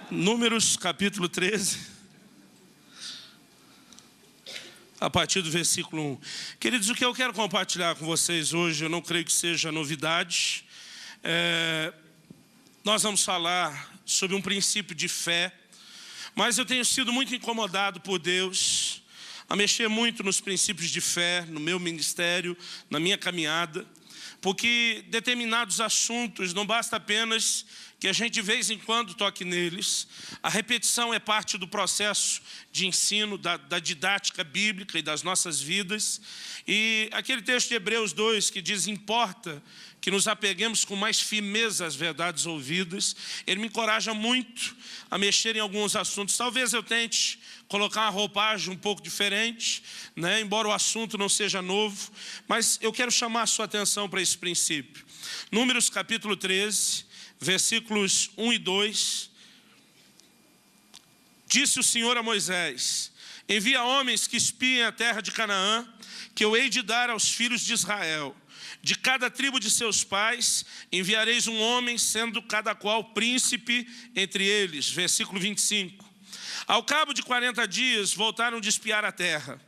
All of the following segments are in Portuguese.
Números capítulo 13, a partir do versículo 1. Queridos, o que eu quero compartilhar com vocês hoje, eu não creio que seja novidade. Nós vamos falar sobre um princípio de fé, mas eu tenho sido muito incomodado por Deus a mexer muito nos princípios de fé, no meu ministério, na minha caminhada, porque determinados assuntos não basta apenas que a gente de vez em quando toque neles. A repetição é parte do processo de ensino, da didática bíblica e das nossas vidas. E aquele texto de Hebreus 2 que diz: importa que nos apeguemos com mais firmeza às verdades ouvidas, ele me encoraja muito a mexer em alguns assuntos. Talvez eu tente colocar uma roupagem um pouco diferente, né? Embora o assunto não seja novo, mas eu quero chamar a sua atenção para esse princípio. Números capítulo 13, versículos 1 e 2. Disse o Senhor a Moisés: envia homens que espiem a terra de Canaã, que eu hei de dar aos filhos de Israel. De cada tribo de seus pais enviareis um homem, sendo cada qual príncipe entre eles. Versículo 25. Ao cabo de 40 dias voltaram de espiar a terra.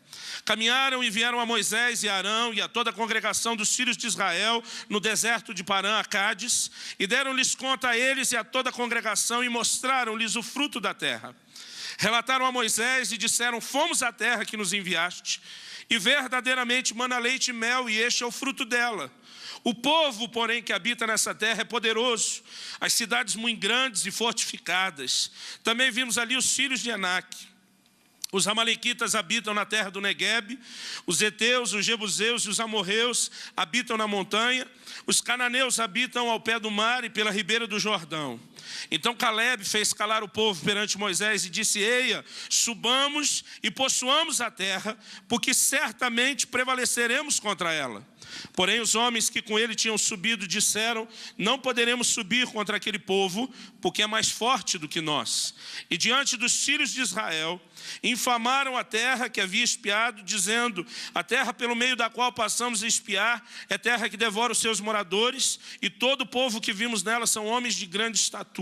Caminharam e vieram a Moisés e a Arão e a toda a congregação dos filhos de Israel no deserto de Parã, a Cádiz, e deram-lhes conta a eles e a toda a congregação e mostraram-lhes o fruto da terra. Relataram a Moisés e disseram: fomos à terra que nos enviaste, e verdadeiramente mana leite e mel, e este é o fruto dela. O povo, porém, que habita nessa terra é poderoso, as cidades muito grandes e fortificadas. Também vimos ali os filhos de Enaque. Os amalequitas habitam na terra do Neguebe, os heteus, os jebuseus e os amorreus habitam na montanha, os cananeus habitam ao pé do mar e pela ribeira do Jordão. Então Caleb fez calar o povo perante Moisés e disse: eia, subamos e possuamos a terra, porque certamente prevaleceremos contra ela. Porém os homens que com ele tinham subido disseram: não poderemos subir contra aquele povo, porque é mais forte do que nós. E diante dos filhos de Israel infamaram a terra que havia espiado, dizendo: a terra pelo meio da qual passamos a espiar é terra que devora os seus moradores, e todo o povo que vimos nela são homens de grande estatura.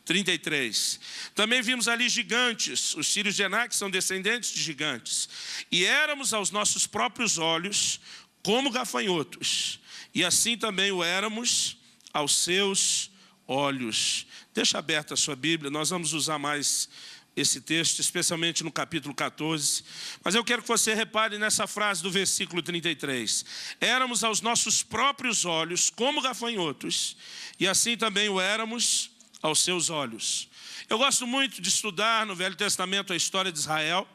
33. Também vimos ali gigantes, os filhos de Enaque são descendentes de gigantes, e éramos aos nossos próprios olhos como gafanhotos, e assim também o éramos aos seus olhos. Deixa aberta a sua Bíblia, nós vamos usar mais esse texto, especialmente no capítulo 14. Mas eu quero que você repare nessa frase do versículo 33. Éramos aos nossos próprios olhos como gafanhotos, e assim também o éramos aos seus olhos. Eu gosto muito de estudar no Velho Testamento a história de Israel,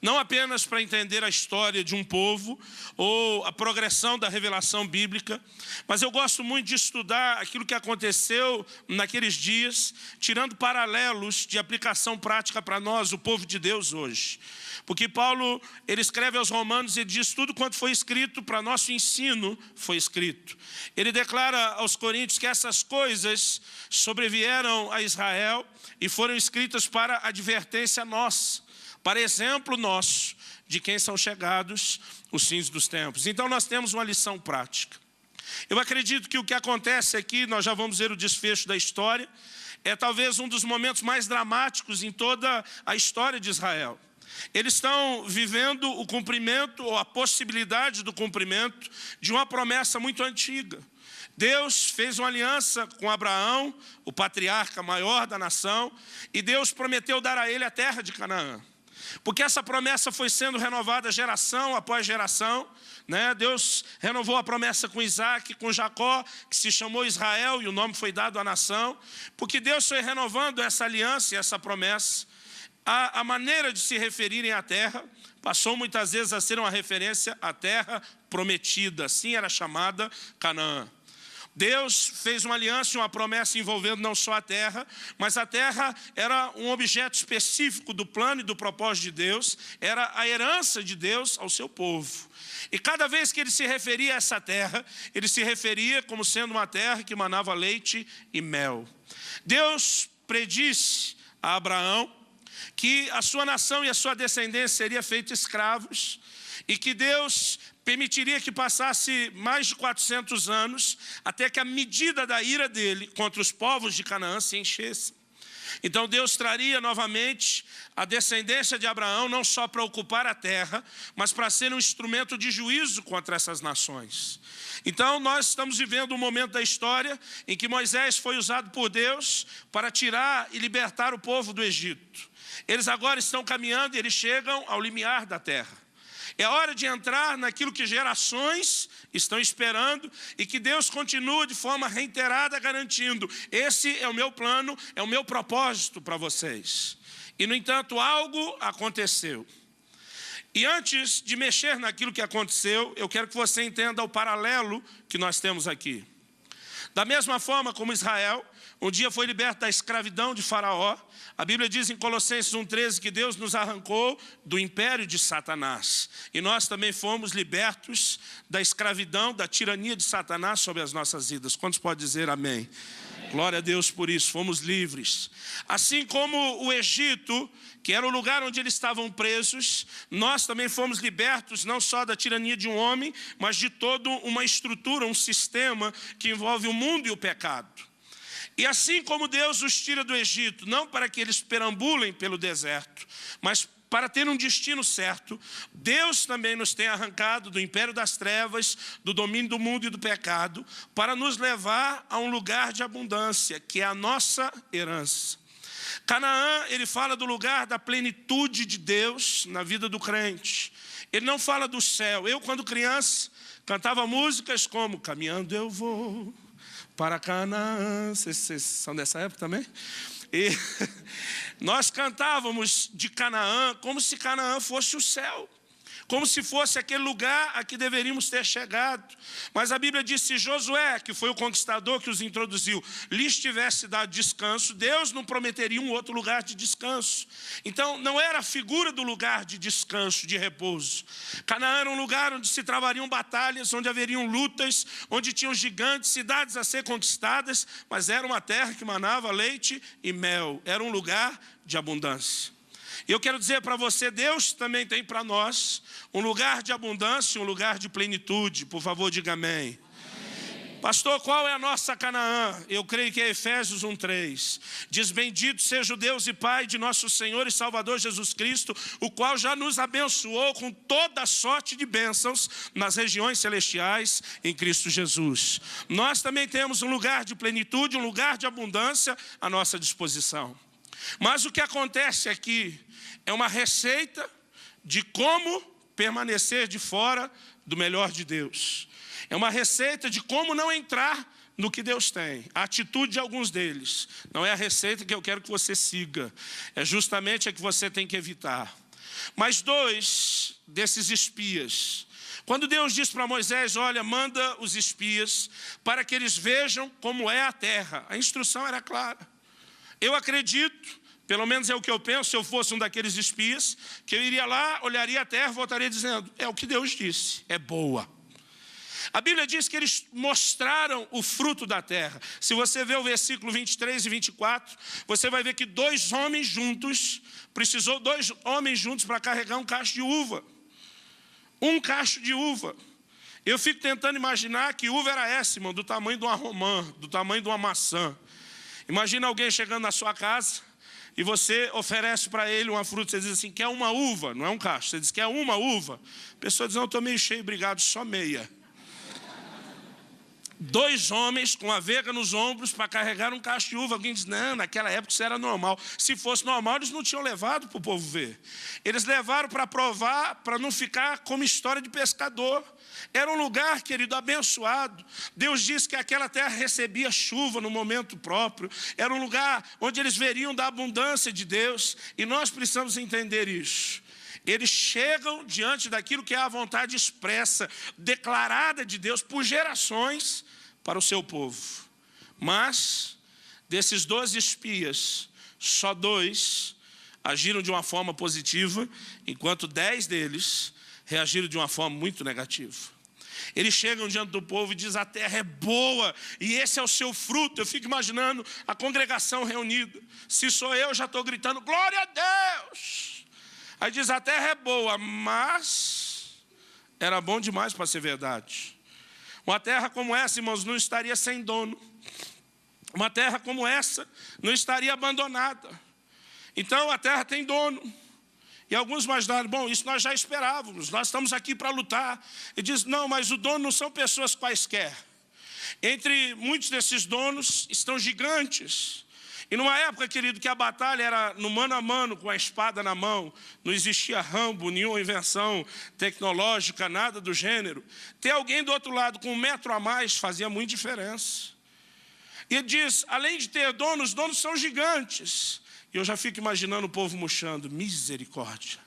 não apenas para entender a história de um povo ou a progressão da revelação bíblica, mas eu gosto muito de estudar aquilo que aconteceu naqueles dias, tirando paralelos de aplicação prática para nós, o povo de Deus hoje. Porque Paulo, ele escreve aos Romanos e diz: tudo quanto foi escrito para nosso ensino foi escrito. Ele declara aos Coríntios que essas coisas sobrevieram a Israel e foram escritas para advertência nossa, para exemplo nosso, de quem são chegados os fins dos tempos. Então nós temos uma lição prática. Eu acredito que o que acontece aqui, nós já vamos ver o desfecho da história, é talvez um dos momentos mais dramáticos em toda a história de Israel. Eles estão vivendo o cumprimento, ou a possibilidade do cumprimento, de uma promessa muito antiga. Deus fez uma aliança com Abraão, o patriarca maior da nação, e Deus prometeu dar a ele a terra de Canaã. Porque essa promessa foi sendo renovada geração após geração, né? Deus renovou a promessa com Isaac, com Jacó, que se chamou Israel, e o nome foi dado à nação. Porque Deus foi renovando essa aliança e essa promessa. A maneira de se referirem à terra passou muitas vezes a ser uma referência à terra prometida. Assim era chamada Canaã. Deus fez uma aliança e uma promessa envolvendo não só a terra, mas a terra era um objeto específico do plano e do propósito de Deus, era a herança de Deus ao seu povo. E cada vez que ele se referia a essa terra, ele se referia como sendo uma terra que manava leite e mel. Deus predisse a Abraão que a sua nação e a sua descendência seria feita escravos, e que Deus permitiria que passasse mais de 400 anos até que a medida da ira dele contra os povos de Canaã se enchesse. Então Deus traria novamente a descendência de Abraão, não só para ocupar a terra, mas para ser um instrumento de juízo contra essas nações. Então nós estamos vivendo um momento da história em que Moisés foi usado por Deus para tirar e libertar o povo do Egito. Eles agora estão caminhando e eles chegam ao limiar da terra. É hora de entrar naquilo que gerações estão esperando e que Deus continua de forma reiterada garantindo: esse é o meu plano, é o meu propósito para vocês. E no entanto algo aconteceu. E antes de mexer naquilo que aconteceu, eu quero que você entenda o paralelo que nós temos aqui. Da mesma forma como Israel um dia foi liberto da escravidão de Faraó, a Bíblia diz em Colossenses 1,13 que Deus nos arrancou do império de Satanás. E nós também fomos libertos da escravidão, da tirania de Satanás sobre as nossas vidas. Quantos podem dizer amém? Amém. Glória a Deus por isso, fomos livres. Assim como o Egito, que era o lugar onde eles estavam presos, nós também fomos libertos não só da tirania de um homem, mas de toda uma estrutura, um sistema que envolve o mundo e o pecado. E assim como Deus os tira do Egito, não para que eles perambulem pelo deserto, mas para ter um destino certo, Deus também nos tem arrancado do império das trevas, do domínio do mundo e do pecado, para nos levar a um lugar de abundância, que é a nossa herança. Canaã, ele fala do lugar da plenitude de Deus na vida do crente. Ele não fala do céu. Eu, quando criança, cantava músicas como Caminhando Eu Vou para Canaã. Vocês são dessa época também? E nós cantávamos de Canaã como se Canaã fosse o céu, como se fosse aquele lugar a que deveríamos ter chegado. Mas a Bíblia diz: se Josué, que foi o conquistador que os introduziu, lhes tivesse dado descanso, Deus não prometeria um outro lugar de descanso. Então não era a figura do lugar de descanso, de repouso. Canaã era um lugar onde se travariam batalhas, onde haveriam lutas, onde tinham gigantes, cidades a ser conquistadas, mas era uma terra que manava leite e mel. Era um lugar de abundância. E eu quero dizer para você, Deus também tem para nós um lugar de abundância, um lugar de plenitude. Por favor, diga amém. Amém. Pastor, qual é a nossa Canaã? Eu creio que é Efésios 1,3. Diz: bendito seja o Deus e Pai de nosso Senhor e Salvador Jesus Cristo, o qual já nos abençoou com toda a sorte de bênçãos nas regiões celestiais em Cristo Jesus. Nós também temos um lugar de plenitude, um lugar de abundância à nossa disposição. Mas o que acontece aqui é uma receita de como permanecer de fora do melhor de Deus. É uma receita de como não entrar no que Deus tem. A atitude de alguns deles não é a receita que eu quero que você siga. É justamente a que você tem que evitar. Mas dois desses espias, quando Deus diz para Moisés: olha, manda os espias para que eles vejam como é a terra, a instrução era clara. Eu acredito, pelo menos é o que eu penso, se eu fosse um daqueles espias, que eu iria lá, olharia a terra, voltaria dizendo: é o que Deus disse, é boa. A Bíblia diz que eles mostraram o fruto da terra. Se você ver o versículo 23 e 24, você vai ver que dois homens juntos para carregar um cacho de uva. Um cacho de uva. Eu fico tentando imaginar que uva era essa, irmão, do tamanho de uma romã, do tamanho de uma maçã. Imagina alguém chegando na sua casa e você oferece para ele uma fruta. Você diz assim: quer uma uva? Não é um cacho. Você diz: quer uma uva? A pessoa diz: não, estou meio cheio, obrigado, só meia. Dois homens com a verga nos ombros para carregar um cacho de uva. Alguém diz: não, naquela época isso era normal. Se fosse normal, eles não tinham levado para o povo ver. Eles levaram para provar, para não ficar como história de pescador. Era um lugar, querido, abençoado. Deus disse que aquela terra recebia chuva no momento próprio. Era um lugar onde eles veriam da abundância de Deus. E nós precisamos entender isso. Eles chegam diante daquilo que é a vontade expressa, declarada de Deus por gerações para o seu povo. Mas, desses 12 espias, só 2 agiram de uma forma positiva, enquanto 10 deles reagiram de uma forma muito negativa. Eles chegam diante do povo e dizem: a terra é boa e esse é o seu fruto. Eu fico imaginando a congregação reunida. Se sou eu, já estou gritando: glória a Deus! Aí diz: a terra é boa, mas era bom demais para ser verdade. Uma terra como essa, irmãos, não estaria sem dono. uma terra como essa não estaria abandonada. Então a terra tem dono. E alguns imaginaram, bom, isso nós já esperávamos, nós estamos aqui para lutar. E diz, não, mas o dono não são pessoas quaisquer. Entre muitos desses donos estão gigantes. E numa época, querido, que a batalha era no mano a mano, com a espada na mão, não existia Rambo, nenhuma invenção tecnológica, nada do gênero. Ter alguém do outro lado com 1 metro a mais fazia muita diferença. E ele diz, além de ter donos, os donos são gigantes. E eu já fico imaginando o povo murchando, misericórdia.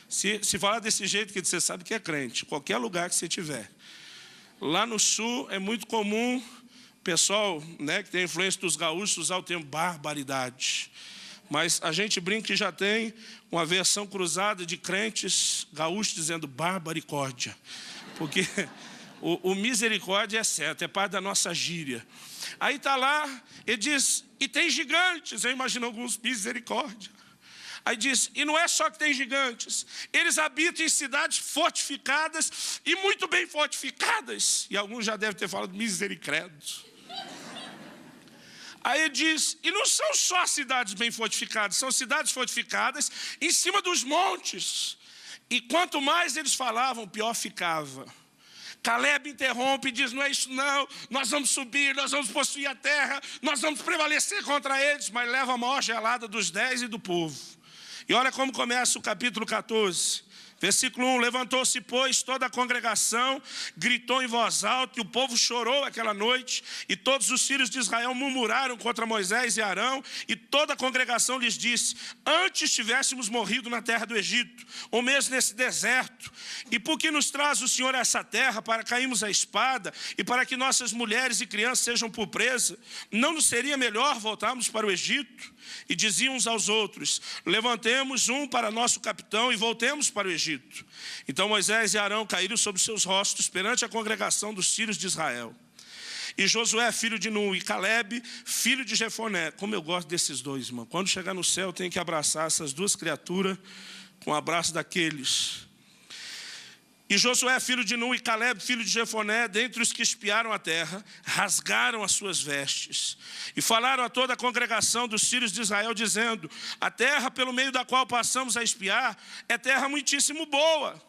Se falar desse jeito, que você sabe que é crente, qualquer lugar que você tiver. Lá no sul é muito comum o pessoal, né, que tem influência dos gaúchos usar o termo barbaridade. Mas a gente brinca que já tem uma versão cruzada de crentes gaúchos dizendo barbaricórdia. Porque o misericórdia é certo, é parte da nossa gíria. Aí está lá, ele diz, e tem gigantes, eu imagino alguns, misericórdia. Aí diz, e não é só que tem gigantes, eles habitam em cidades fortificadas e muito bem fortificadas. E alguns já devem ter falado misericredo. Aí ele diz, e não são só cidades bem fortificadas, são cidades fortificadas em cima dos montes. E quanto mais eles falavam, pior ficava. Caleb interrompe e diz, não é isso não, nós vamos subir, nós vamos possuir a terra, nós vamos prevalecer contra eles, mas leva a maior gelada dos 10 e do povo. E olha como começa o capítulo 14, versículo 1, levantou-se, pois, toda a congregação, gritou em voz alta, e o povo chorou aquela noite, e todos os filhos de Israel murmuraram contra Moisés e Arão, e toda a congregação lhes disse, antes tivéssemos morrido na terra do Egito, ou mesmo nesse deserto, e por que nos traz o Senhor a essa terra, para cairmos a espada, e para que nossas mulheres e crianças sejam por presa? Não nos seria melhor voltarmos para o Egito? E diziam uns aos outros, levantemos um para nosso capitão e voltemos para o Egito. Então Moisés e Arão caíram sobre seus rostos perante a congregação dos filhos de Israel. E Josué, filho de Nun, e Caleb, filho de Jefoné. Como eu gosto desses dois, irmão. Quando chegar no céu, tem que abraçar essas duas criaturas com o abraço daqueles. E Josué, filho de Nun, e Caleb, filho de Jefoné, dentre os que espiaram a terra, rasgaram as suas vestes. E falaram a toda a congregação dos filhos de Israel, dizendo, a terra pelo meio da qual passamos a espiar é terra muitíssimo boa.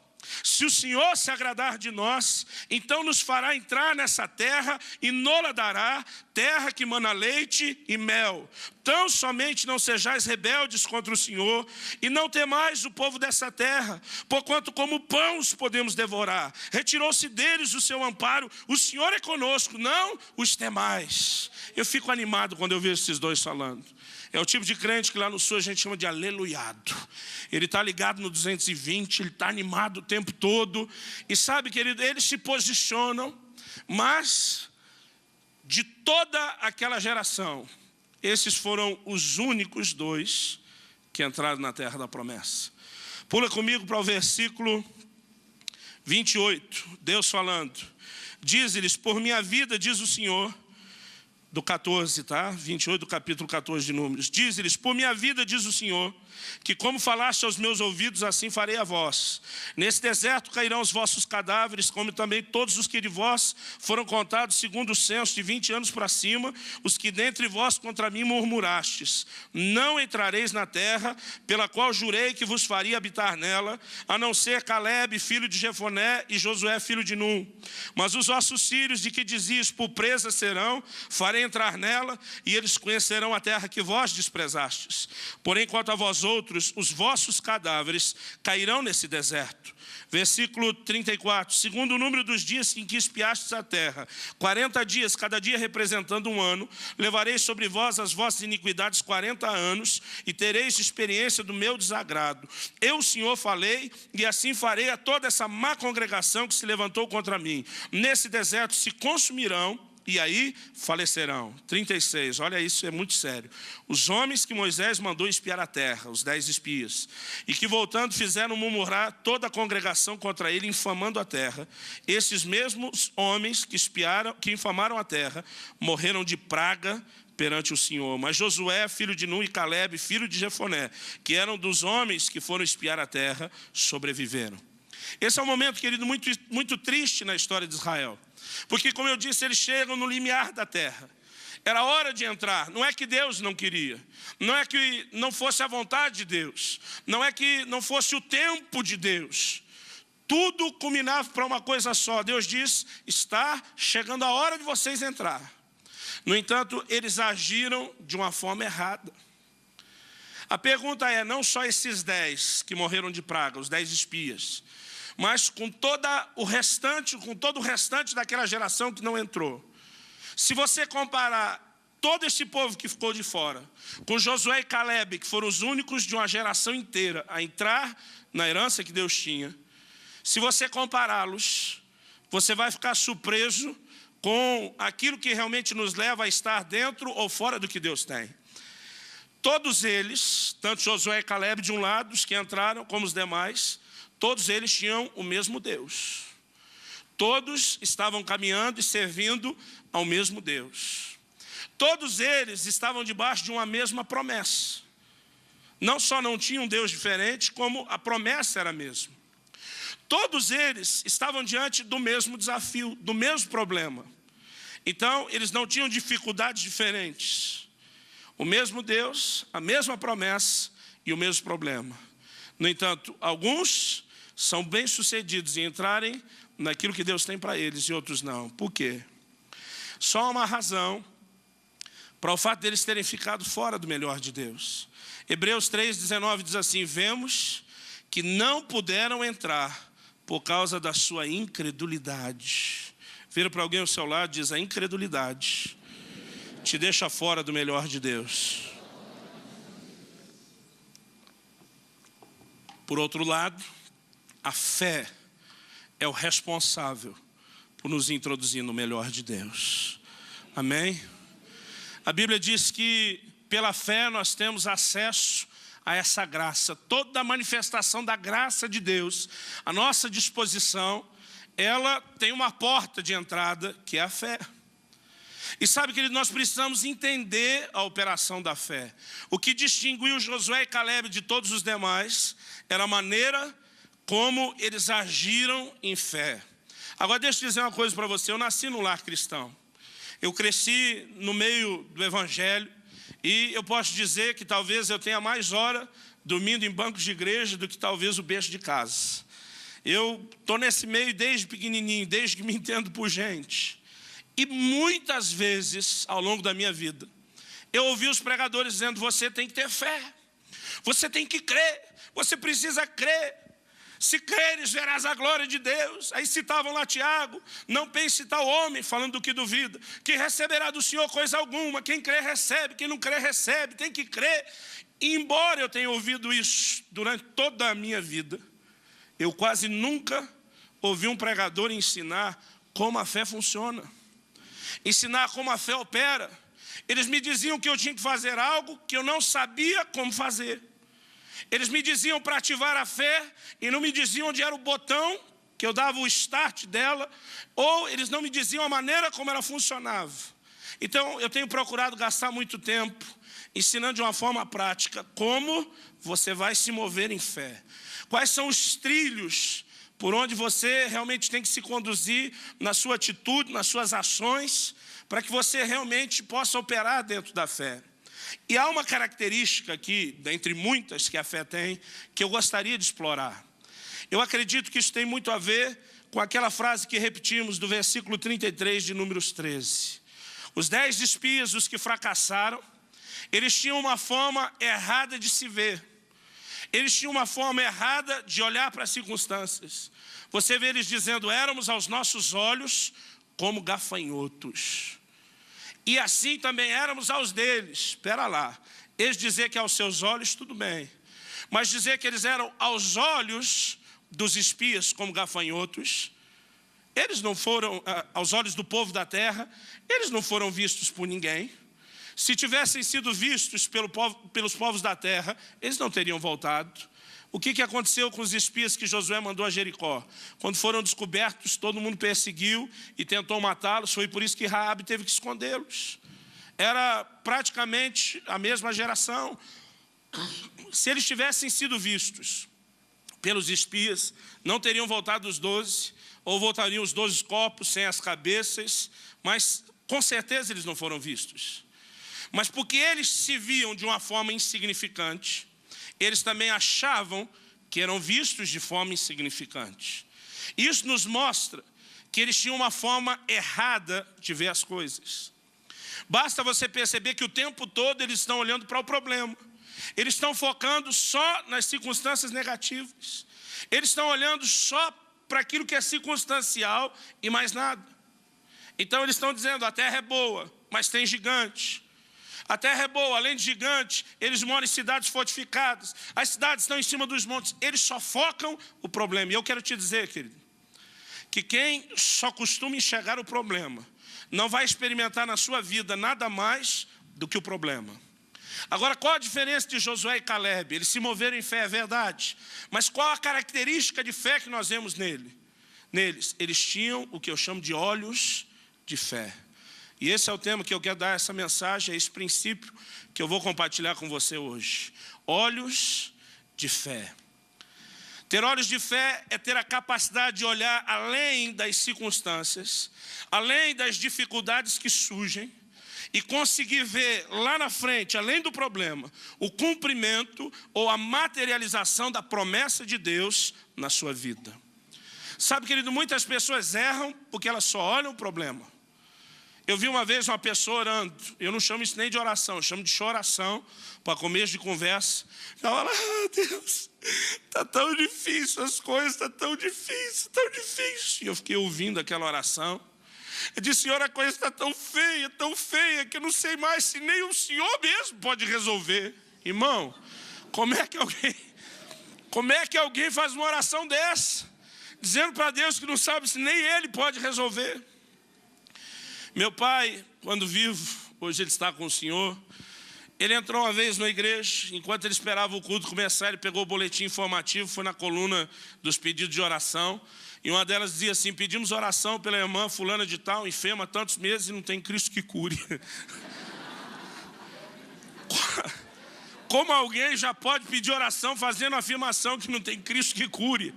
Se o Senhor se agradar de nós, então nos fará entrar nessa terra e nola dará, terra que mana leite e mel. Tão somente não sejais rebeldes contra o Senhor e não temais o povo dessa terra, porquanto como pão os podemos devorar. Retirou-se deles o seu amparo, o Senhor é conosco, não os temais. Eu fico animado quando eu vejo esses dois falando. É o tipo de crente que lá no sul a gente chama de aleluiado. Ele está ligado no 220, ele está animado o tempo todo. E sabe, querido, eles se posicionam, mas de toda aquela geração, esses foram os únicos dois que entraram na terra da promessa. Pula comigo para o versículo 28, Deus falando. Diz-lhes, por minha vida, diz o Senhor, do 14, tá? 28 do capítulo 14 de Números. Diz-lhes, por minha vida, diz o Senhor, que como falaste aos meus ouvidos, assim farei a vós. Nesse deserto cairão os vossos cadáveres, como também todos os que de vós foram contados segundo o censo de 20 anos para cima, os que dentre vós contra mim murmurastes. Não entrareis na terra, pela qual jurei que vos faria habitar nela, a não ser Caleb, filho de Jefoné, e Josué, filho de Nun. Mas os vossos filhos, de que dizias, por presa serão, farei entrar nela, e eles conhecerão a terra que vós desprezastes. Porém, quanto a vós outros, os vossos cadáveres cairão nesse deserto. Versículo 34, segundo o número dos dias em que espiastes a terra, 40 dias, cada dia representando um ano, levarei sobre vós as vossas iniquidades 40 anos, e tereis experiência do meu desagrado. Eu, o Senhor, falei, e assim farei a toda essa má congregação que se levantou contra mim. Nesse deserto se consumirão, e aí falecerão. 36, olha isso, é muito sério. Os homens que Moisés mandou espiar a terra, os 10 espias, e que voltando fizeram murmurar toda a congregação contra ele, infamando a terra. Esses mesmos homens que infamaram a terra, morreram de praga perante o Senhor. Mas Josué, filho de Nun, e Caleb, filho de Jefoné, que eram dos homens que foram espiar a terra, sobreviveram. Esse é um momento, querido, muito triste na história de Israel. Porque, como eu disse, eles chegam no limiar da terra. Era hora de entrar. Não é que Deus não queria. Não é que não fosse a vontade de Deus. Não é que não fosse o tempo de Deus. Tudo culminava para uma coisa só. Deus diz, está chegando a hora de vocês entrar. No entanto, eles agiram de uma forma errada. A pergunta é, não só esses 10 que morreram de praga, os 10 espias, mas com todo o restante daquela geração que não entrou. Se você comparar todo esse povo que ficou de fora, com Josué e Caleb, que foram os únicos de uma geração inteira a entrar na herança que Deus tinha, se você compará-los, você vai ficar surpreso com aquilo que realmente nos leva a estar dentro ou fora do que Deus tem. Todos eles, tanto Josué e Caleb de um lado, os que entraram, como os demais, todos eles tinham o mesmo Deus. Todos estavam caminhando e servindo ao mesmo Deus. Todos eles estavam debaixo de uma mesma promessa. Não só não tinham um Deus diferente, como a promessa era a mesma. Todos eles estavam diante do mesmo desafio, do mesmo problema. Então, eles não tinham dificuldades diferentes. O mesmo Deus, a mesma promessa e o mesmo problema. No entanto, alguns são bem-sucedidos em entrarem naquilo que Deus tem para eles e outros não. Por quê? Só há uma razão para o fato deles terem ficado fora do melhor de Deus. Hebreus 3,19 diz assim, vemos que não puderam entrar por causa da sua incredulidade. Vira para alguém ao seu lado e diz, a incredulidade te deixa fora do melhor de Deus. Por outro lado, a fé é o responsável por nos introduzir no melhor de Deus. Amém? A Bíblia diz que pela fé nós temos acesso a essa graça. Toda a manifestação da graça de Deus, a nossa disposição, ela tem uma porta de entrada, que é a fé. E sabe, querido, nós precisamos entender a operação da fé. O que distinguiu Josué e Caleb de todos os demais era a maneira como eles agiram em fé. Agora deixa eu dizer uma coisa para você, eu nasci no lar cristão. Eu cresci no meio do evangelho e eu posso dizer que talvez eu tenha mais hora dormindo em bancos de igreja do que talvez o berço de casa. Eu estou nesse meio desde pequenininho, desde que me entendo por gente. E muitas vezes, ao longo da minha vida, eu ouvi os pregadores dizendo, você tem que ter fé, você tem que crer, você precisa crer. Se creres, verás a glória de Deus. Aí citavam lá Tiago, não pense tal homem, falando do que duvida, que receberá do Senhor coisa alguma. Quem crê recebe, quem não crê recebe, tem que crer. E embora eu tenha ouvido isso durante toda a minha vida, eu quase nunca ouvi um pregador ensinar como a fé funciona, ensinar como a fé opera. Eles me diziam que eu tinha que fazer algo que eu não sabia como fazer. Eles me diziam para ativar a fé e não me diziam onde era o botão, que eu dava o start dela, ou eles não me diziam a maneira como ela funcionava. Então, eu tenho procurado gastar muito tempo ensinando de uma forma prática como você vai se mover em fé. Quais são os trilhos por onde você realmente tem que se conduzir na sua atitude, nas suas ações, para que você realmente possa operar dentro da fé. E há uma característica aqui, dentre muitas que a fé tem, que eu gostaria de explorar. Eu acredito que isso tem muito a ver com aquela frase que repetimos do versículo 33 de Números 13. Os 10 espias, os que fracassaram, eles tinham uma forma errada de se ver. Eles tinham uma forma errada de olhar para as circunstâncias. Você vê eles dizendo, éramos aos nossos olhos como gafanhotos. E assim também éramos aos deles. Espera lá. Eles dizer que aos seus olhos, tudo bem. Mas dizer que eles eram aos olhos dos espias como gafanhotos, eles não foram, aos olhos do povo da terra, eles não foram vistos por ninguém. Se tivessem sido vistos pelos povos da terra, eles não teriam voltado. O que aconteceu com os espias que Josué mandou a Jericó? Quando foram descobertos, todo mundo perseguiu e tentou matá-los. Foi por isso que Raabe teve que escondê-los. Era praticamente a mesma geração. Se eles tivessem sido vistos pelos espias, não teriam voltado os 12, ou voltariam os 12 corpos sem as cabeças, mas Com certeza eles não foram vistos. Mas porque eles se viam de uma forma insignificante, eles também achavam que eram vistos de forma insignificante. Isso nos mostra que eles tinham uma forma errada de ver as coisas. Basta você perceber que o tempo todo eles estão olhando para o problema. Eles estão focando só nas circunstâncias negativas. Eles estão olhando só para aquilo que é circunstancial e mais nada. Então eles estão dizendo, a terra é boa, mas tem gigante. A terra é boa, além de gigante, eles moram em cidades fortificadas. As cidades estão em cima dos montes. Eles só focam o problema. E eu quero te dizer, querido, que quem só costuma enxergar o problema, não vai experimentar na sua vida nada mais do que o problema. Agora, qual a diferença de Josué e Caleb? Eles se moveram em fé, é verdade. Mas qual a característica de fé que nós vemos neles? Eles tinham o que eu chamo de olhos de fé. E esse é o tema que eu quero dar essa mensagem, é esse princípio que eu vou compartilhar com você hoje. Olhos de fé. Ter olhos de fé é ter a capacidade de olhar além das circunstâncias, além das dificuldades que surgem, e conseguir ver lá na frente, além do problema, o cumprimento ou a materialização da promessa de Deus na sua vida. Sabe, querido, muitas pessoas erram porque elas só olham o problema. Eu vi uma vez uma pessoa orando, eu não chamo isso nem de oração, eu chamo de choração, para começo de conversa. Ela fala, Deus, está tão difícil as coisas, está tão difícil, tão difícil. E eu fiquei ouvindo aquela oração. Eu disse, Senhor, a coisa está tão feia, que eu não sei mais se nem o Senhor mesmo pode resolver. Irmão, como é que alguém faz uma oração dessa? Dizendo para Deus que não sabe se nem Ele pode resolver. Meu pai, quando vivo, hoje ele está com o Senhor, ele entrou uma vez na igreja, enquanto ele esperava o culto começar, ele pegou o boletim informativo, foi na coluna dos pedidos de oração, e uma delas dizia assim, pedimos oração pela irmã fulana de tal, enferma há tantos meses e não tem Cristo que cure. Como alguém já pode pedir oração fazendo a afirmação que não tem Cristo que cure?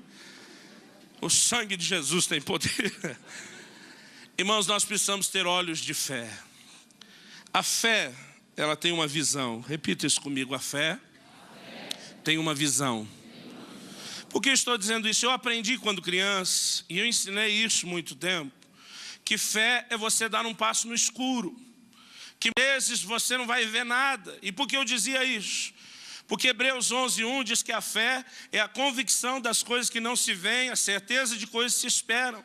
O sangue de Jesus tem poder. Irmãos, nós precisamos ter olhos de fé. A fé, ela tem uma visão. Repita isso comigo, a fé tem uma visão. Por que eu estou dizendo isso? Eu aprendi quando criança, e eu ensinei isso muito tempo, que fé é você dar um passo no escuro. Que vezes você não vai ver nada. E por que eu dizia isso? Porque Hebreus 11:1 diz que a fé é a convicção das coisas que não se veem, a certeza de coisas que se esperam.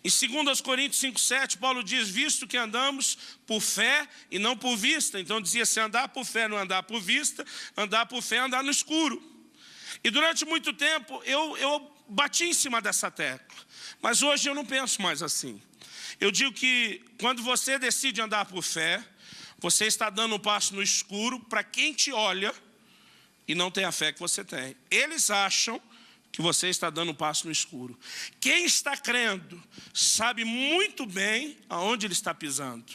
Em 2 Coríntios 5:7, Paulo diz, visto que andamos por fé e não por vista. Então dizia, se andar por fé, não andar por vista, andar por fé, andar no escuro. E durante muito tempo, eu bati em cima dessa tecla. Mas hoje eu não penso mais assim. Eu digo que quando você decide andar por fé, você está dando um passo no escuro para quem te olha e não tem a fé que você tem. Eles acham que você está dando um passo no escuro. Quem está crendo sabe muito bem aonde ele está pisando.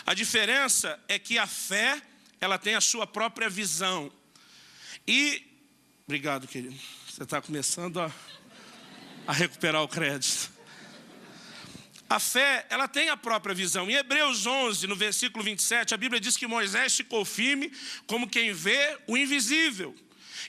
A diferença é que a fé, ela tem a sua própria visão. E, obrigado, querido, você está começando a recuperar o crédito. A fé, ela tem a própria visão. Em Hebreus 11, no versículo 27, a Bíblia diz que Moisés ficou firme como quem vê o invisível.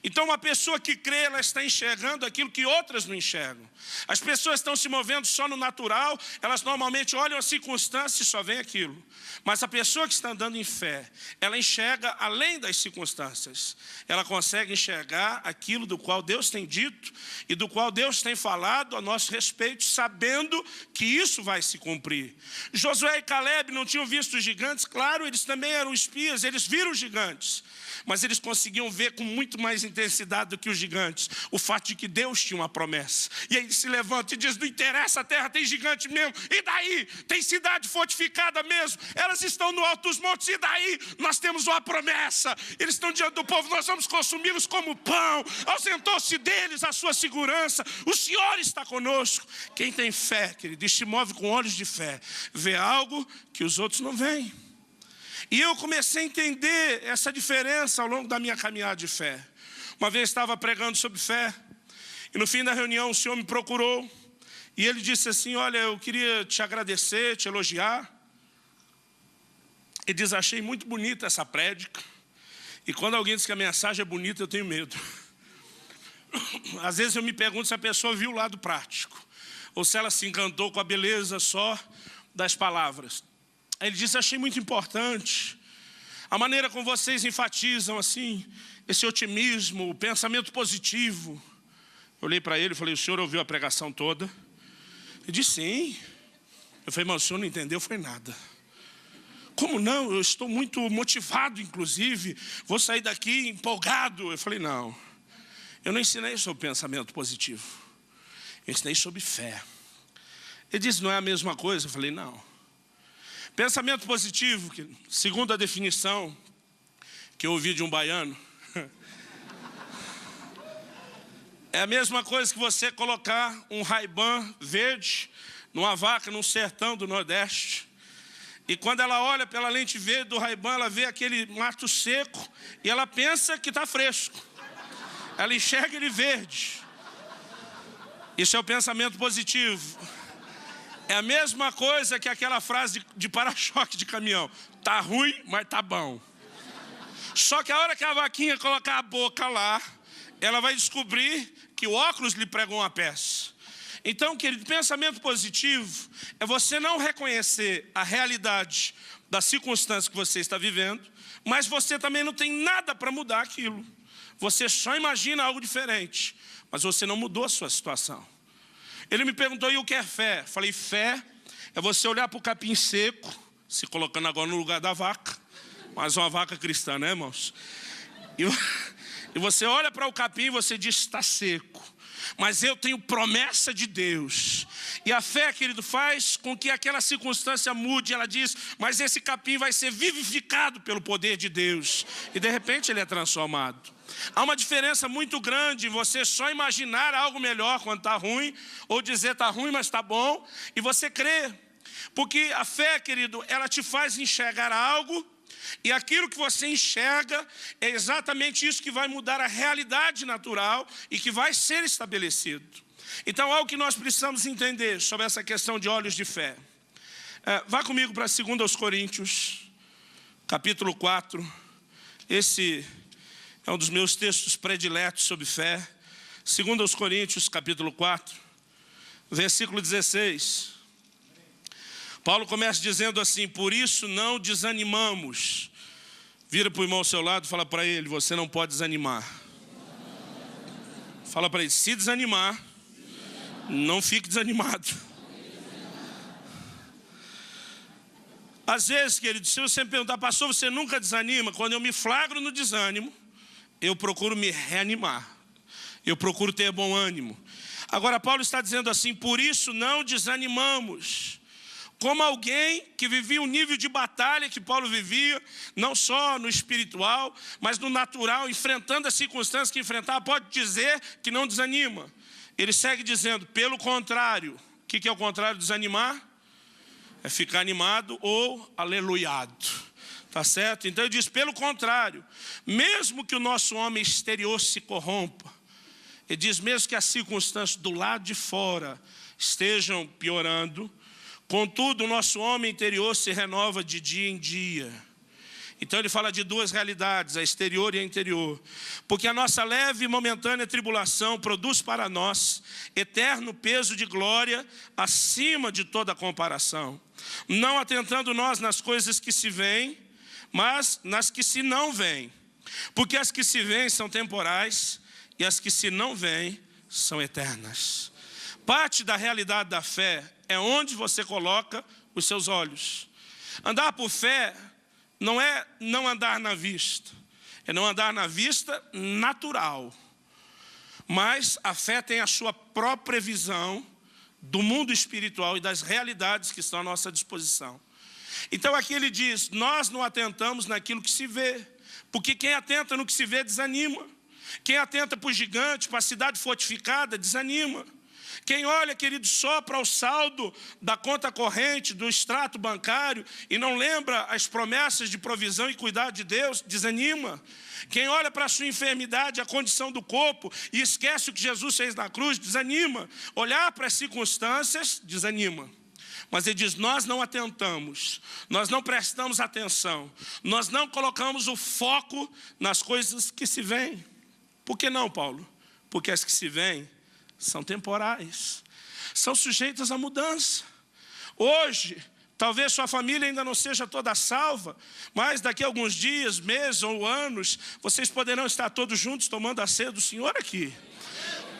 Então uma pessoa que crê, ela está enxergando aquilo que outras não enxergam. As pessoas estão se movendo só no natural, elas normalmente olham as circunstâncias e só veem aquilo. Mas a pessoa que está andando em fé, ela enxerga além das circunstâncias. Ela consegue enxergar aquilo do qual Deus tem dito e do qual Deus tem falado a nosso respeito, sabendo que isso vai se cumprir. Josué e Caleb não tinham visto os gigantes, claro, eles também eram espias, eles viram os gigantes. Mas eles conseguiam ver com muito mais intensidade do que os gigantes o fato de que Deus tinha uma promessa. E aí ele se levanta e diz, não interessa, a terra tem gigante mesmo. E daí? Tem cidade fortificada mesmo. Elas estão no alto dos montes. E daí? Nós temos uma promessa. Eles estão diante do povo, nós vamos consumi-los como pão. Ausentou-se deles a sua segurança. O Senhor está conosco. Quem tem fé, querido, se move com olhos de fé, vê algo que os outros não veem. E eu comecei a entender essa diferença ao longo da minha caminhada de fé. Uma vez estava pregando sobre fé, e no fim da reunião o Senhor me procurou, e ele disse assim, olha, eu queria te agradecer, te elogiar. Ele diz, achei muito bonita essa prédica. E quando alguém diz que a mensagem é bonita, eu tenho medo. Às vezes eu me pergunto se a pessoa viu o lado prático, ou se ela se encantou com a beleza só das palavras. Aí ele diz, achei muito importante a maneira como vocês enfatizam assim, esse otimismo, o pensamento positivo. Eu olhei para ele e falei, o senhor ouviu a pregação toda? Ele disse, sim. Eu falei, mas o senhor não entendeu, foi nada. Como não? Eu estou muito motivado, inclusive. Vou sair daqui empolgado. Eu falei, não. Eu não ensinei sobre pensamento positivo. Eu ensinei sobre fé. Ele disse, não é a mesma coisa? Eu falei, não. Pensamento positivo, que, segundo a definição que eu ouvi de um baiano, é a mesma coisa que você colocar um Ray-Ban verde numa vaca num sertão do Nordeste. E quando ela olha pela lente verde do Ray-Ban, ela vê aquele mato seco e ela pensa que está fresco. Ela enxerga ele verde. Isso é o pensamento positivo. É a mesma coisa que aquela frase de para-choque de caminhão. Tá ruim, mas tá bom. Só que a hora que a vaquinha colocar a boca lá, ela vai descobrir que o óculos lhe pregou uma peça. Então, querido, pensamento positivo é você não reconhecer a realidade da circunstância que você está vivendo, mas você também não tem nada para mudar aquilo. Você só imagina algo diferente, mas você não mudou a sua situação. Ele me perguntou, e o que é fé? Falei, fé é você olhar para o capim seco, se colocando agora no lugar da vaca, mas uma vaca cristã, né, irmãos? E você olha para o capim e você diz, está seco. Mas eu tenho promessa de Deus. E a fé, querido, faz com que aquela circunstância mude. Ela diz, mas esse capim vai ser vivificado pelo poder de Deus. E de repente ele é transformado. Há uma diferença muito grande em você só imaginar algo melhor quando está ruim, ou dizer está ruim, mas está bom, e você crer. Porque a fé, querido, ela te faz enxergar algo, e aquilo que você enxerga é exatamente isso que vai mudar a realidade natural e que vai ser estabelecido. Então, algo que nós precisamos entender sobre essa questão de olhos de fé. Vá comigo para 2 Coríntios, capítulo 4. Esse é um dos meus textos prediletos sobre fé. 2 Coríntios, capítulo 4, versículo 16. Paulo começa dizendo assim, por isso não desanimamos. Vira para o irmão ao seu lado e fala para ele, você não pode desanimar. Fala para ele, se desanimar, não fique desanimado. Às vezes, querido, se você me perguntar, pastor, você nunca desanima? Quando eu me flagro no desânimo, eu procuro me reanimar. Eu procuro ter bom ânimo. Agora, Paulo está dizendo assim, por isso não desanimamos. Como alguém que vivia um nível de batalha que Paulo vivia, não só no espiritual, mas no natural, enfrentando as circunstâncias que enfrentava, pode dizer que não desanima. Ele segue dizendo, pelo contrário, o que é o contrário de desanimar? É ficar animado ou aleluiado. Tá certo? Então ele diz, pelo contrário, mesmo que o nosso homem exterior se corrompa, ele diz, mesmo que as circunstâncias do lado de fora estejam piorando, contudo, o nosso homem interior se renova de dia em dia. Então ele fala de duas realidades, a exterior e a interior. Porque a nossa leve e momentânea tribulação produz para nós eterno peso de glória acima de toda comparação. Não atentando nós nas coisas que se veem, mas nas que se não veem. Porque as que se veem são temporais e as que se não veem são eternas. Parte da realidade da fé é onde você coloca os seus olhos. Andar por fé não é não andar na vista. É não andar na vista natural. Mas a fé tem a sua própria visão do mundo espiritual e das realidades que estão à nossa disposição. Então aqui ele diz, nós não atentamos naquilo que se vê. Porque quem atenta no que se vê desanima. Quem atenta para o gigante, para a cidade fortificada, desanima. Quem olha, querido, só para o saldo da conta corrente, do extrato bancário, e não lembra as promessas de provisão e cuidado de Deus, desanima. Quem olha para a sua enfermidade, a condição do corpo, e esquece o que Jesus fez na cruz, desanima. Olhar para as circunstâncias, desanima. Mas ele diz, nós não atentamos, nós não prestamos atenção, nós não colocamos o foco nas coisas que se veem. Por que não, Paulo? Porque as que se veem são temporais, são sujeitas à mudança. Hoje, talvez sua família ainda não seja toda salva, mas daqui a alguns dias, meses ou anos, vocês poderão estar todos juntos tomando a ceia do Senhor aqui.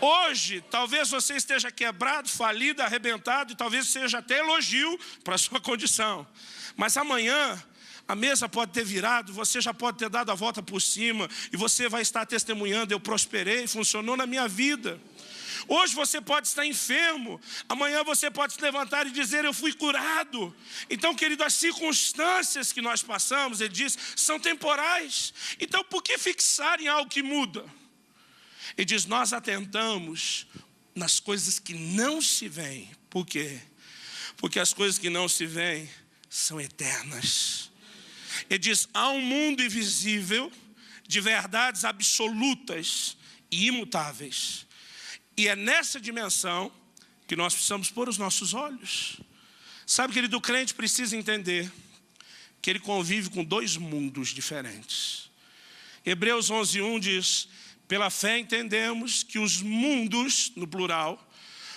Hoje, talvez você esteja quebrado, falido, arrebentado, e talvez seja até elogio para a sua condição. Mas amanhã, a mesa pode ter virado, você já pode ter dado a volta por cima, e você vai estar testemunhando, eu prosperei, funcionou na minha vida. Hoje você pode estar enfermo, amanhã você pode se levantar e dizer, eu fui curado. Então, querido, as circunstâncias que nós passamos, ele diz, são temporais. Então, por que fixar em algo que muda? Ele diz, nós atentamos nas coisas que não se veem. Por quê? Porque as coisas que não se veem são eternas. Ele diz, há um mundo invisível de verdades absolutas e imutáveis. E é nessa dimensão que nós precisamos pôr os nossos olhos. Sabe, querido, o crente precisa entender que ele convive com dois mundos diferentes. Hebreus 11:1 diz, pela fé entendemos que os mundos, no plural,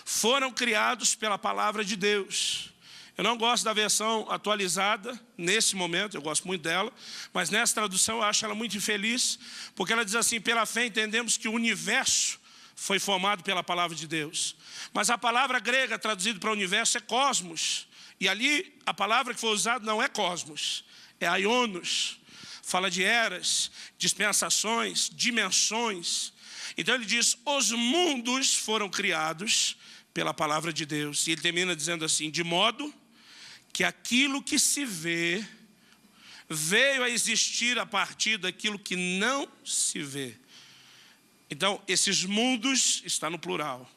foram criados pela palavra de Deus. Eu não gosto da versão atualizada, nesse momento, eu gosto muito dela, mas nessa tradução eu acho ela muito infeliz, porque ela diz assim, pela fé entendemos que o universo foi formado pela palavra de Deus. Mas a palavra grega traduzida para universo é cosmos, e ali a palavra que foi usada não é cosmos, é aionos. Fala de eras, dispensações, dimensões. Então ele diz, os mundos foram criados pela palavra de Deus. E ele termina dizendo assim, de modo que aquilo que se vê, veio a existir a partir daquilo que não se vê. Então, esses mundos, está no plural.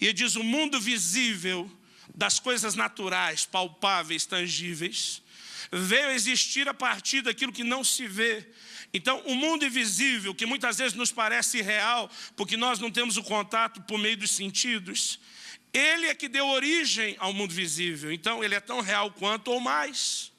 E ele diz, o mundo visível das coisas naturais, palpáveis, tangíveis, veio a existir a partir daquilo que não se vê. Então, o mundo invisível, que muitas vezes nos parece irreal, porque nós não temos o contato por meio dos sentidos, ele é que deu origem ao mundo visível. Então, ele é tão real quanto ou mais.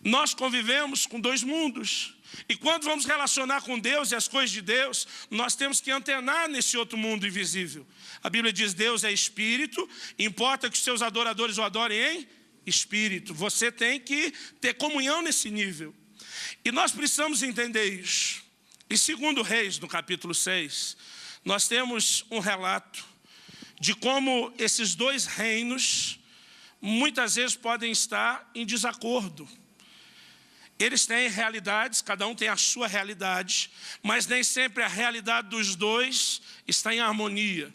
Nós convivemos com dois mundos. E quando vamos relacionar com Deus e as coisas de Deus, nós temos que antenar nesse outro mundo invisível. A Bíblia diz, Deus é espírito, importa que os seus adoradores o adorem em espírito. Você tem que ter comunhão nesse nível. E nós precisamos entender isso. Em 2 Reis, no capítulo 6, nós temos um relato de como esses dois reinos muitas vezes podem estar em desacordo. Eles têm realidades, cada um tem a sua realidade, mas nem sempre a realidade dos dois está em harmonia.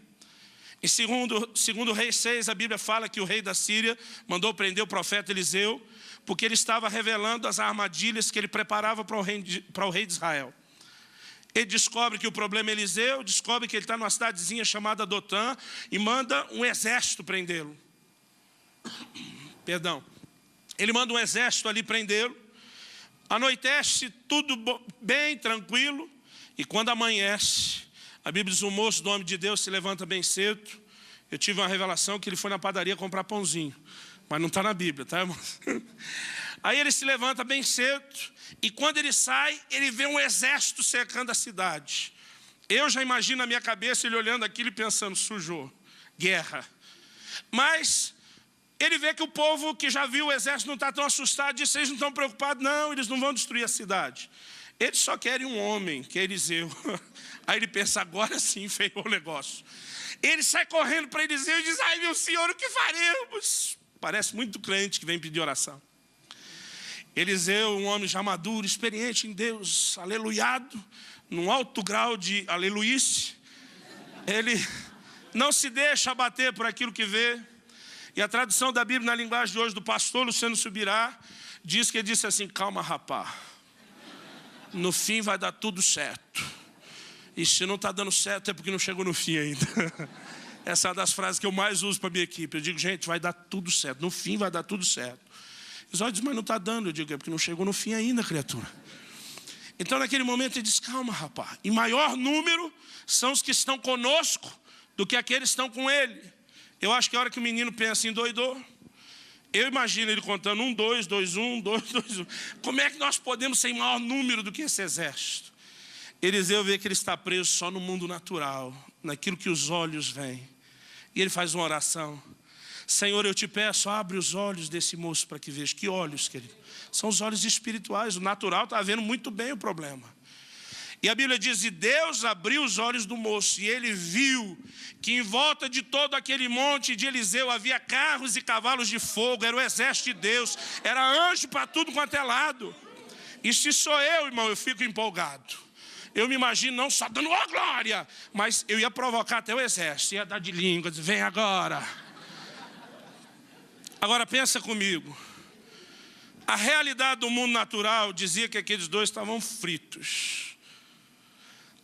Em 2 Reis 6, a Bíblia fala que o rei da Síria mandou prender o profeta Eliseu, porque ele estava revelando as armadilhas que ele preparava para o rei de Israel. Ele descobre que o problema é Eliseu, descobre que ele está numa cidadezinha chamada Dotã e manda um exército prendê-lo. Perdão. Ele manda um exército ali prendê-lo. Anoitece, tudo bem, tranquilo. E quando amanhece, a Bíblia diz, o moço do homem de Deus se levanta bem cedo. Eu tive uma revelação que ele foi na padaria comprar pãozinho. Mas não está na Bíblia, tá, irmão? Aí ele se levanta bem cedo. E quando ele sai, ele vê um exército cercando a cidade. Eu já imagino na minha cabeça ele olhando aquilo e pensando, sujou, guerra. Mas ele vê que o povo que já viu o exército não está tão assustado, diz, vocês não estão preocupados? Não, eles não vão destruir a cidade. Eles só querem um homem, que é Eliseu. Aí ele pensa, agora sim ferrou o negócio. Ele sai correndo para Eliseu e diz, ai meu senhor, o que faremos? Parece muito crente que vem pedir oração. Eliseu, um homem já maduro, experiente em Deus, aleluiado, num alto grau de aleluice. Ele não se deixa abater por aquilo que vê. E a tradução da Bíblia na linguagem de hoje do pastor Luciano Subirá diz que ele disse assim, calma rapaz, no fim vai dar tudo certo. E se não está dando certo é porque não chegou no fim ainda. Essa é uma das frases que eu mais uso para a minha equipe. Eu digo, gente, vai dar tudo certo, no fim vai dar tudo certo. Eles olham e dizem, mas não está dando. Eu digo, é porque não chegou no fim ainda, criatura. Então naquele momento ele diz, calma rapaz, em maior número são os que estão conosco do que aqueles que estão com ele. Eu acho que a hora que o menino pensa, endoidou. Eu imagino ele contando 1, 2, 2, 1, 2, 2, 1. Como é que nós podemos ser em maior número do que esse exército? Eliseu vê que ele está preso só no mundo natural, naquilo que os olhos veem. E ele faz uma oração. Senhor, eu te peço, abre os olhos desse moço para que veja. Que olhos, querido? São os olhos espirituais. O natural está vendo muito bem o problema. E a Bíblia diz, e Deus abriu os olhos do moço, e ele viu que em volta de todo aquele monte de Eliseu havia carros e cavalos de fogo, era o exército de Deus, era anjo para tudo quanto é lado. E se sou eu, irmão, eu fico empolgado. Eu me imagino não só dando ó glória, mas eu ia provocar até o exército, ia dar de língua, dizer, vem agora. Agora pensa comigo. A realidade do mundo natural dizia que aqueles dois estavam fritos.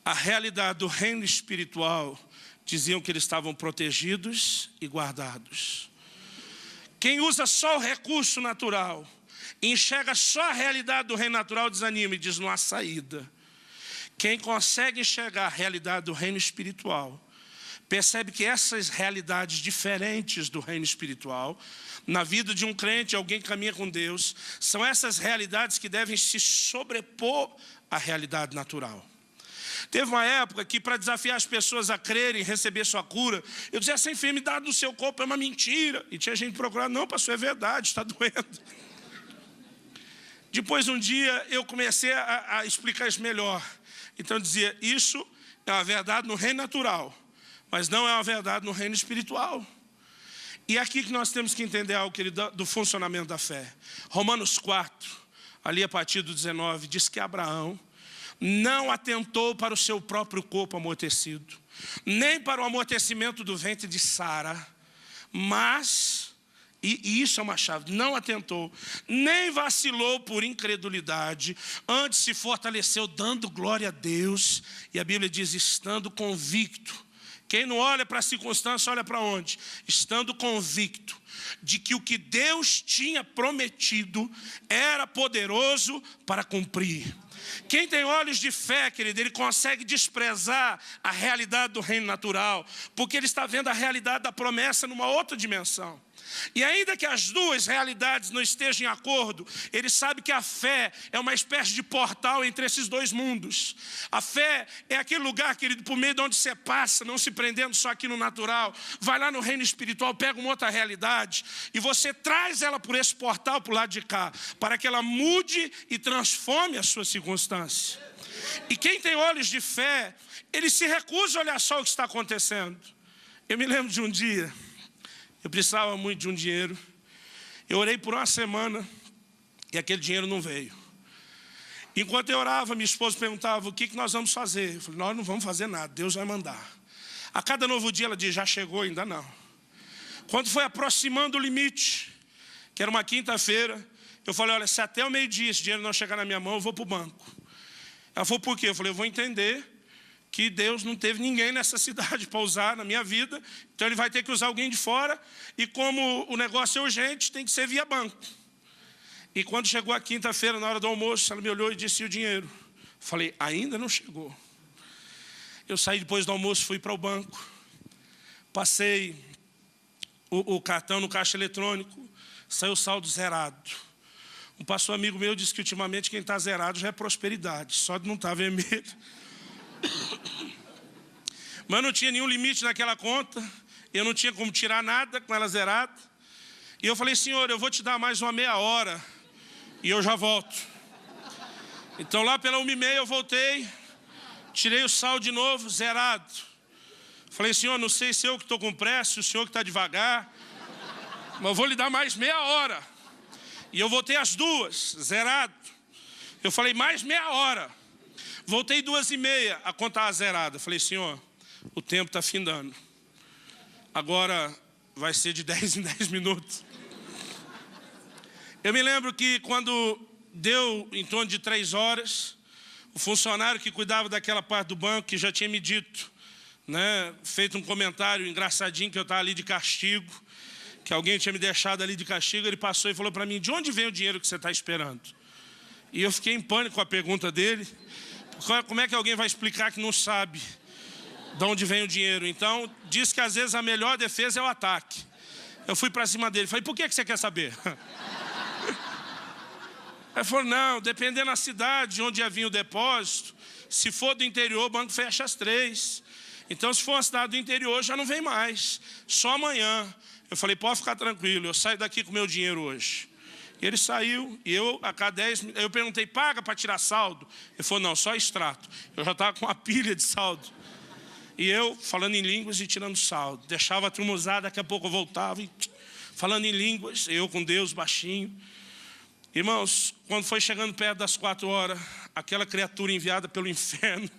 A realidade do reino espiritual diziam que eles estavam protegidos e guardados. Quem usa só o recurso natural, enxerga só a realidade do reino natural, desanima e diz, não há saída. Quem consegue enxergar a realidade do reino espiritual, percebe que essas realidades diferentes do reino espiritual, na vida de um crente, alguém que caminha com Deus, são essas realidades que devem se sobrepor à realidade natural. Teve uma época que, para desafiar as pessoas a crerem, receber sua cura, eu dizia, essa enfermidade do seu corpo é uma mentira. E tinha gente procurando, não, pastor, é verdade, está doendo. Depois, um dia, eu comecei a explicar isso melhor. Então, eu dizia, isso é uma verdade no reino natural, mas não é uma verdade no reino espiritual. E é aqui que nós temos que entender algo, querido, do funcionamento da fé. Romanos 4, ali a partir do 19, diz que Abraão não atentou para o seu próprio corpo amortecido, nem para o amortecimento do ventre de Sara, mas, e isso é uma chave, não atentou, nem vacilou por incredulidade, antes se fortaleceu dando glória a Deus, e a Bíblia diz, estando convicto. Quem não olha para a circunstância, olha para onde? Estando convicto de que o que Deus tinha prometido era poderoso para cumprir. Quem tem olhos de fé, querido, ele consegue desprezar a realidade do reino natural, porque ele está vendo a realidade da promessa numa outra dimensão. E ainda que as duas realidades não estejam em acordo, ele sabe que a fé é uma espécie de portal entre esses dois mundos. A fé é aquele lugar, querido, por meio de onde você passa, não se prendendo só aqui no natural, vai lá no reino espiritual, pega uma outra realidade e você traz ela por esse portal para o lado de cá, para que ela mude e transforme a sua circunstância. E quem tem olhos de fé, ele se recusa a olhar só o que está acontecendo. Eu me lembro de um dia, eu precisava muito de um dinheiro. Eu orei por uma semana e aquele dinheiro não veio. Enquanto eu orava, minha esposa perguntava, o que nós vamos fazer? Eu falei, nós não vamos fazer nada, Deus vai mandar. A cada novo dia ela diz, já chegou? Ainda não. Quando foi aproximando o limite, que era uma quinta-feira, eu falei, olha, se até o meio-dia esse dinheiro não chegar na minha mão, eu vou para o banco. Ela falou, por quê? Eu falei, eu vou entender que Deus não teve ninguém nessa cidade para usar na minha vida, então ele vai ter que usar alguém de fora, e como o negócio é urgente, tem que ser via banco. E quando chegou a quinta-feira, na hora do almoço, ela me olhou e disse, e o dinheiro? Falei, ainda não chegou. Eu saí depois do almoço, fui para o banco, passei o cartão no caixa eletrônico, saiu o saldo zerado. Um pastor amigo meu disse que ultimamente quem está zerado já é prosperidade, só de não estar vermelho. Mas não tinha nenhum limite naquela conta, eu não tinha como tirar nada com ela zerada. E eu falei, Senhor, eu vou te dar mais uma meia hora e eu já volto. Então lá pela 1h30 eu voltei, tirei o saldo de novo, zerado. Falei, Senhor, não sei se eu que estou com pressa, o Senhor que está devagar, mas eu vou lhe dar mais meia hora. E eu voltei às 2, zerado. Eu falei, mais meia hora. Voltei 2h30, a conta estava zerada. Falei, Senhor, o tempo está findando. Agora vai ser de 10 em 10 minutos. Eu me lembro que quando deu em torno de 3 horas, o funcionário que cuidava daquela parte do banco, que já tinha me dito, né, feito um comentário engraçadinho que eu estava ali de castigo, que alguém tinha me deixado ali de castigo, ele passou e falou para mim, de onde vem o dinheiro que você está esperando? E eu fiquei em pânico com a pergunta dele. Como é que alguém vai explicar que não sabe de onde vem o dinheiro? Então, diz que às vezes a melhor defesa é o ataque. Eu fui para cima dele, falei, por que você quer saber? Ele falou, não, dependendo da cidade de onde ia vir o depósito, se for do interior, o banco fecha às 3. Então, se for uma cidade do interior, já não vem mais, só amanhã. Eu falei, pode ficar tranquilo, eu saio daqui com o meu dinheiro hoje. E ele saiu, e eu, a cada 10 minutos, eu perguntei, paga para tirar saldo? Ele falou, não, só extrato. Eu já estava com uma pilha de saldo. E eu, falando em línguas e tirando saldo. Deixava a turma usar, daqui a pouco eu voltava, e, falando em línguas, eu com Deus, baixinho. Irmãos, quando foi chegando perto das 4 horas, aquela criatura enviada pelo inferno,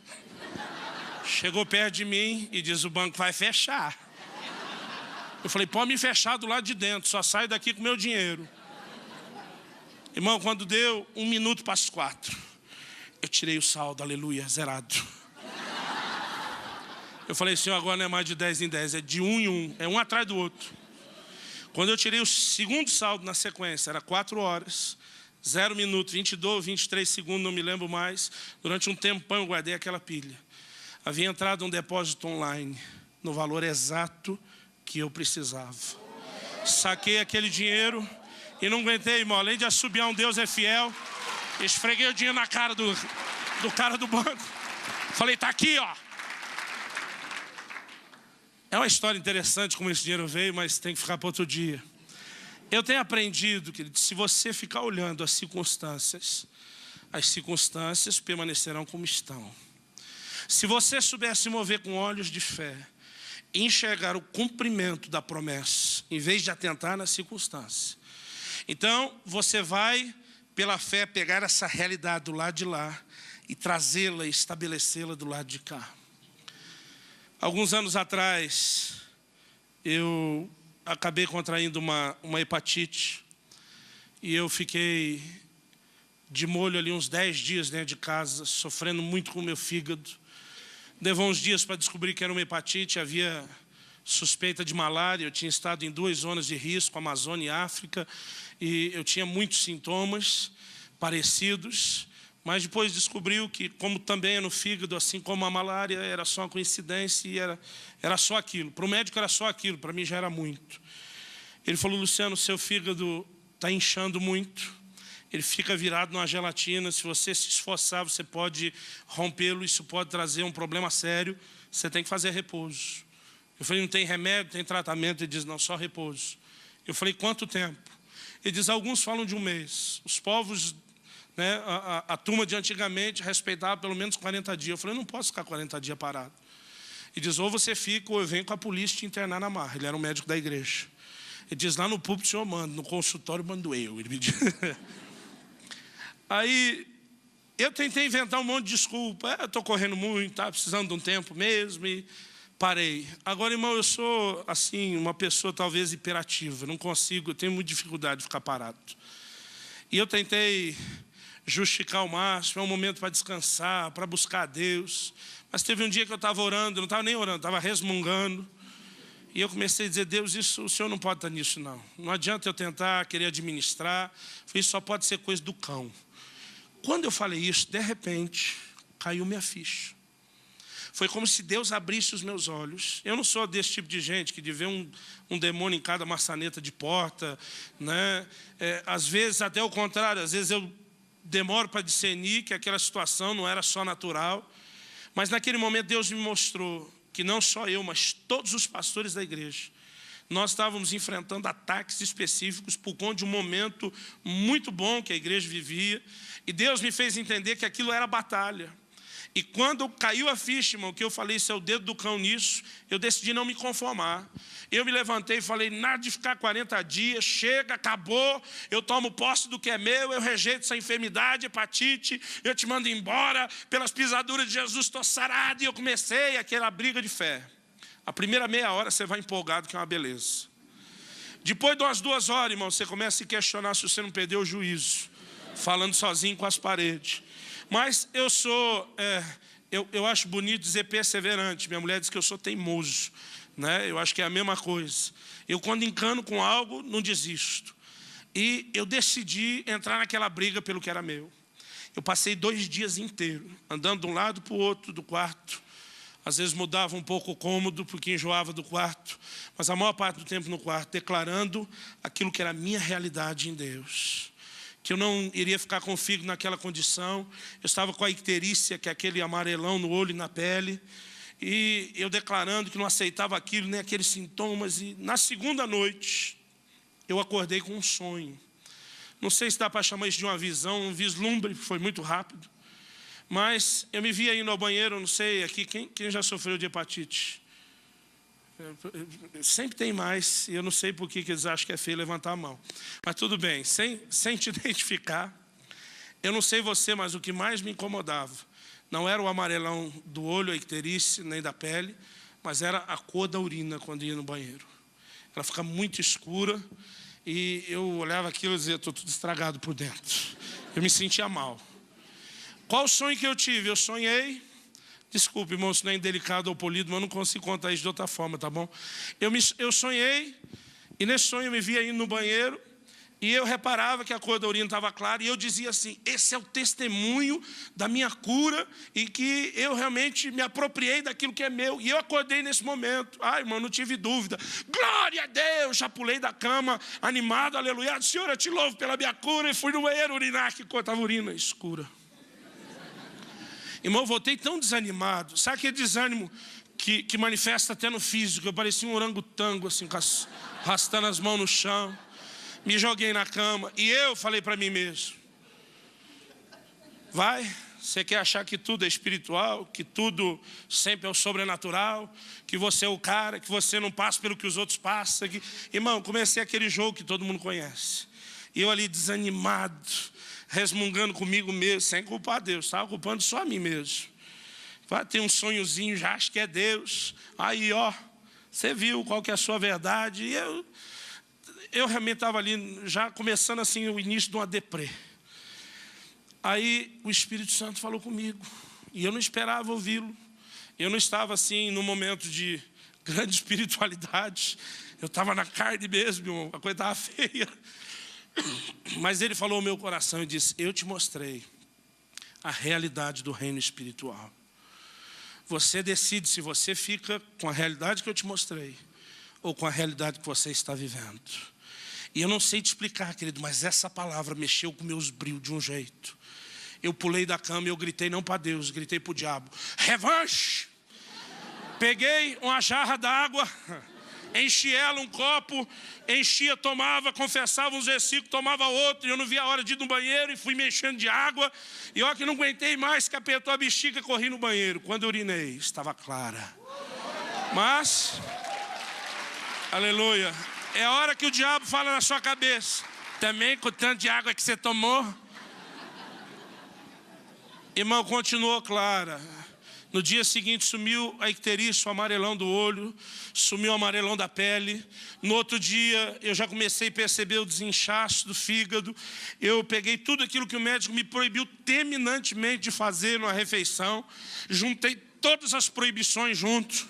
chegou perto de mim e diz, o banco vai fechar. Eu falei, pode me fechar do lado de dentro, só saio daqui com meu dinheiro. Irmão, quando deu 1 minuto para as 4, eu tirei o saldo, aleluia, zerado. Eu falei, senhor, agora não é mais de 10 em 10, é de 1 em 1, é um atrás do outro. Quando eu tirei o segundo saldo na sequência, era 4 horas, 0 minuto, 22, 23 segundos, não me lembro mais. Durante um tempão eu guardei aquela pilha. Havia entrado um depósito online, no valor exato que eu precisava. Saquei aquele dinheiro e não aguentei, irmão. Além de assobiar um Deus é fiel, esfreguei o dinheiro na cara do cara do banco. Falei, tá aqui, ó. É uma história interessante como esse dinheiro veio, mas tem que ficar para outro dia. Eu tenho aprendido, querido, se você ficar olhando as circunstâncias permanecerão como estão. Se você souber se mover com olhos de fé, enxergar o cumprimento da promessa, em vez de atentar na circunstância. Então, você vai, pela fé, pegar essa realidade do lado de lá e trazê-la e estabelecê-la do lado de cá. Alguns anos atrás, eu acabei contraindo uma hepatite e eu fiquei de molho ali uns 10 dias dentro de casa, sofrendo muito com o meu fígado. Levou uns dias para descobrir que era uma hepatite, havia suspeita de malária, eu tinha estado em 2 zonas de risco, Amazônia e África, e eu tinha muitos sintomas parecidos, mas depois descobriu que, como também é no fígado, assim como a malária, era só uma coincidência e era só aquilo. Para o médico era só aquilo, para mim já era muito. Ele falou, Luciano, seu fígado está inchando muito, ele fica virado numa gelatina, se você se esforçar, você pode rompê-lo, isso pode trazer um problema sério, você tem que fazer repouso. Eu falei, não tem remédio, tem tratamento? Ele diz, não, só repouso. Eu falei, quanto tempo? Ele diz, alguns falam de 1 mês. Os povos, né, a turma de antigamente respeitava pelo menos 40 dias. Eu falei, eu não posso ficar 40 dias parado. Ele diz, ou você fica ou eu venho com a polícia te internar na marra. Ele era um médico da igreja. Ele diz, lá no púlpito o senhor manda, no consultório mando eu. Ele me diz. Aí eu tentei inventar um monte de desculpa. Eu estou correndo muito, estava precisando de um tempo mesmo e parei. Agora, irmão, eu sou assim, uma pessoa talvez hiperativa. Não consigo, eu tenho muita dificuldade de ficar parado. E eu tentei justificar o máximo, é um momento para descansar, para buscar a Deus. Mas teve um dia que eu estava orando, eu não estava nem orando, estava resmungando. E eu comecei a dizer, Deus, isso, o Senhor não pode estar nisso, não. Não adianta eu tentar, querer administrar. Isso só pode ser coisa do cão. Quando eu falei isso, de repente, caiu minha ficha. Foi como se Deus abrisse os meus olhos. Eu não sou desse tipo de gente que de ver um demônio em cada maçaneta de porta, né? Às vezes, até o contrário, às vezes eu demoro para discernir que aquela situação não era só natural. Mas naquele momento Deus me mostrou que não só eu, mas todos os pastores da igreja, nós estávamos enfrentando ataques específicos por conta de um momento muito bom que a igreja vivia. E Deus me fez entender que aquilo era batalha. E quando caiu a ficha, irmão, que eu falei, isso é o dedo do cão nisso, eu decidi não me conformar. Eu me levantei e falei, nada de ficar 40 dias, chega, acabou, eu tomo posse do que é meu, eu rejeito essa enfermidade, hepatite, eu te mando embora, pelas pisaduras de Jesus estou sarado. E eu comecei aquela briga de fé. A primeira meia hora você vai empolgado, que é uma beleza. Depois de umas 2 horas, irmão, você começa a se questionar se você não perdeu o juízo, falando sozinho com as paredes. Mas eu sou, eu acho bonito dizer perseverante. Minha mulher diz que eu sou teimoso, né? Eu acho que é a mesma coisa. Eu, quando encano com algo, não desisto. E eu decidi entrar naquela briga pelo que era meu. Eu passei 2 dias inteiros, andando de um lado para o outro do quarto, Às vezes mudava um pouco o cômodo, porque enjoava do quarto. Mas a maior parte do tempo no quarto, declarando aquilo que era a minha realidade em Deus. Que eu não iria ficar com o fígado naquela condição. Eu estava com a icterícia, que é aquele amarelão no olho e na pele. E eu declarando que não aceitava aquilo, nem aqueles sintomas. E na segunda noite, eu acordei com um sonho. Não sei se dá para chamar isso de uma visão, um vislumbre, foi muito rápido. Mas eu me via indo ao banheiro, não sei, aqui, quem já sofreu de hepatite? Sempre tem mais, e eu não sei por que eles acham que é feio levantar a mão. Mas tudo bem, sem te identificar, eu não sei você, mas o que mais me incomodava não era o amarelão do olho, a icterícia, nem da pele, mas era a cor da urina quando ia no banheiro. Ela fica muito escura, e eu olhava aquilo e dizia, estou tudo estragado por dentro. Eu me sentia mal. Qual o sonho que eu tive? Eu sonhei, desculpe, irmão, se não é indelicado ou polido, mas eu não consigo contar isso de outra forma, tá bom? Eu sonhei, e nesse sonho eu me via indo no banheiro, e eu reparava que a cor da urina estava clara, e eu dizia assim, esse é o testemunho da minha cura, e que eu realmente me apropriei daquilo que é meu. E eu acordei nesse momento. Ai, irmão, não tive dúvida. Glória a Deus! Já pulei da cama, animado, aleluia. Senhor, eu te louvo pela minha cura. E fui no banheiro urinar, que cor estava urina escura. Irmão, eu voltei tão desanimado. Sabe aquele desânimo que manifesta até no físico? Eu parecia um orangotango, assim, arrastando as mãos no chão. Me joguei na cama e eu falei para mim mesmo, você quer achar que tudo é espiritual, que tudo sempre é o sobrenatural, que você é o cara, que você não passa pelo que os outros passam. Irmão, comecei aquele jogo que todo mundo conhece. E eu ali desanimado, resmungando comigo mesmo, sem culpar Deus, estava culpando só a mim mesmo. Tem um sonhozinho, já acho que é Deus. Aí, ó, você viu qual que é a sua verdade. E eu realmente estava ali, já começando assim o início de uma deprê. Aí o Espírito Santo falou comigo, e eu não esperava ouvi-lo. Eu não estava assim num momento de grande espiritualidade. Eu estava na carne mesmo, a coisa estava feia. Mas ele falou ao meu coração e disse, eu te mostrei a realidade do reino espiritual. Você decide se você fica com a realidade que eu te mostrei, ou com a realidade que você está vivendo. E eu não sei te explicar, querido, mas essa palavra mexeu com meus brios de um jeito. Eu pulei da cama e eu gritei não para Deus, gritei para o diabo. Revanche! Peguei uma jarra d'água, enchi ela, um copo, enchia, tomava, confessava uns versículos, tomava outro. E eu não via a hora de ir no banheiro e fui mexendo de água. E olha que não aguentei mais, que apertou a bexiga, corri no banheiro. Quando eu urinei, estava clara. Mas, aleluia. É a hora que o diabo fala na sua cabeça. Também com o tanto de água que você tomou. Irmão, continuou clara. No dia seguinte sumiu a icterícia, o amarelão do olho. Sumiu o amarelão da pele. No outro dia eu já comecei a perceber o desinchaço do fígado. Eu peguei tudo aquilo que o médico me proibiu terminantemente de fazer numa refeição. Juntei todas as proibições junto.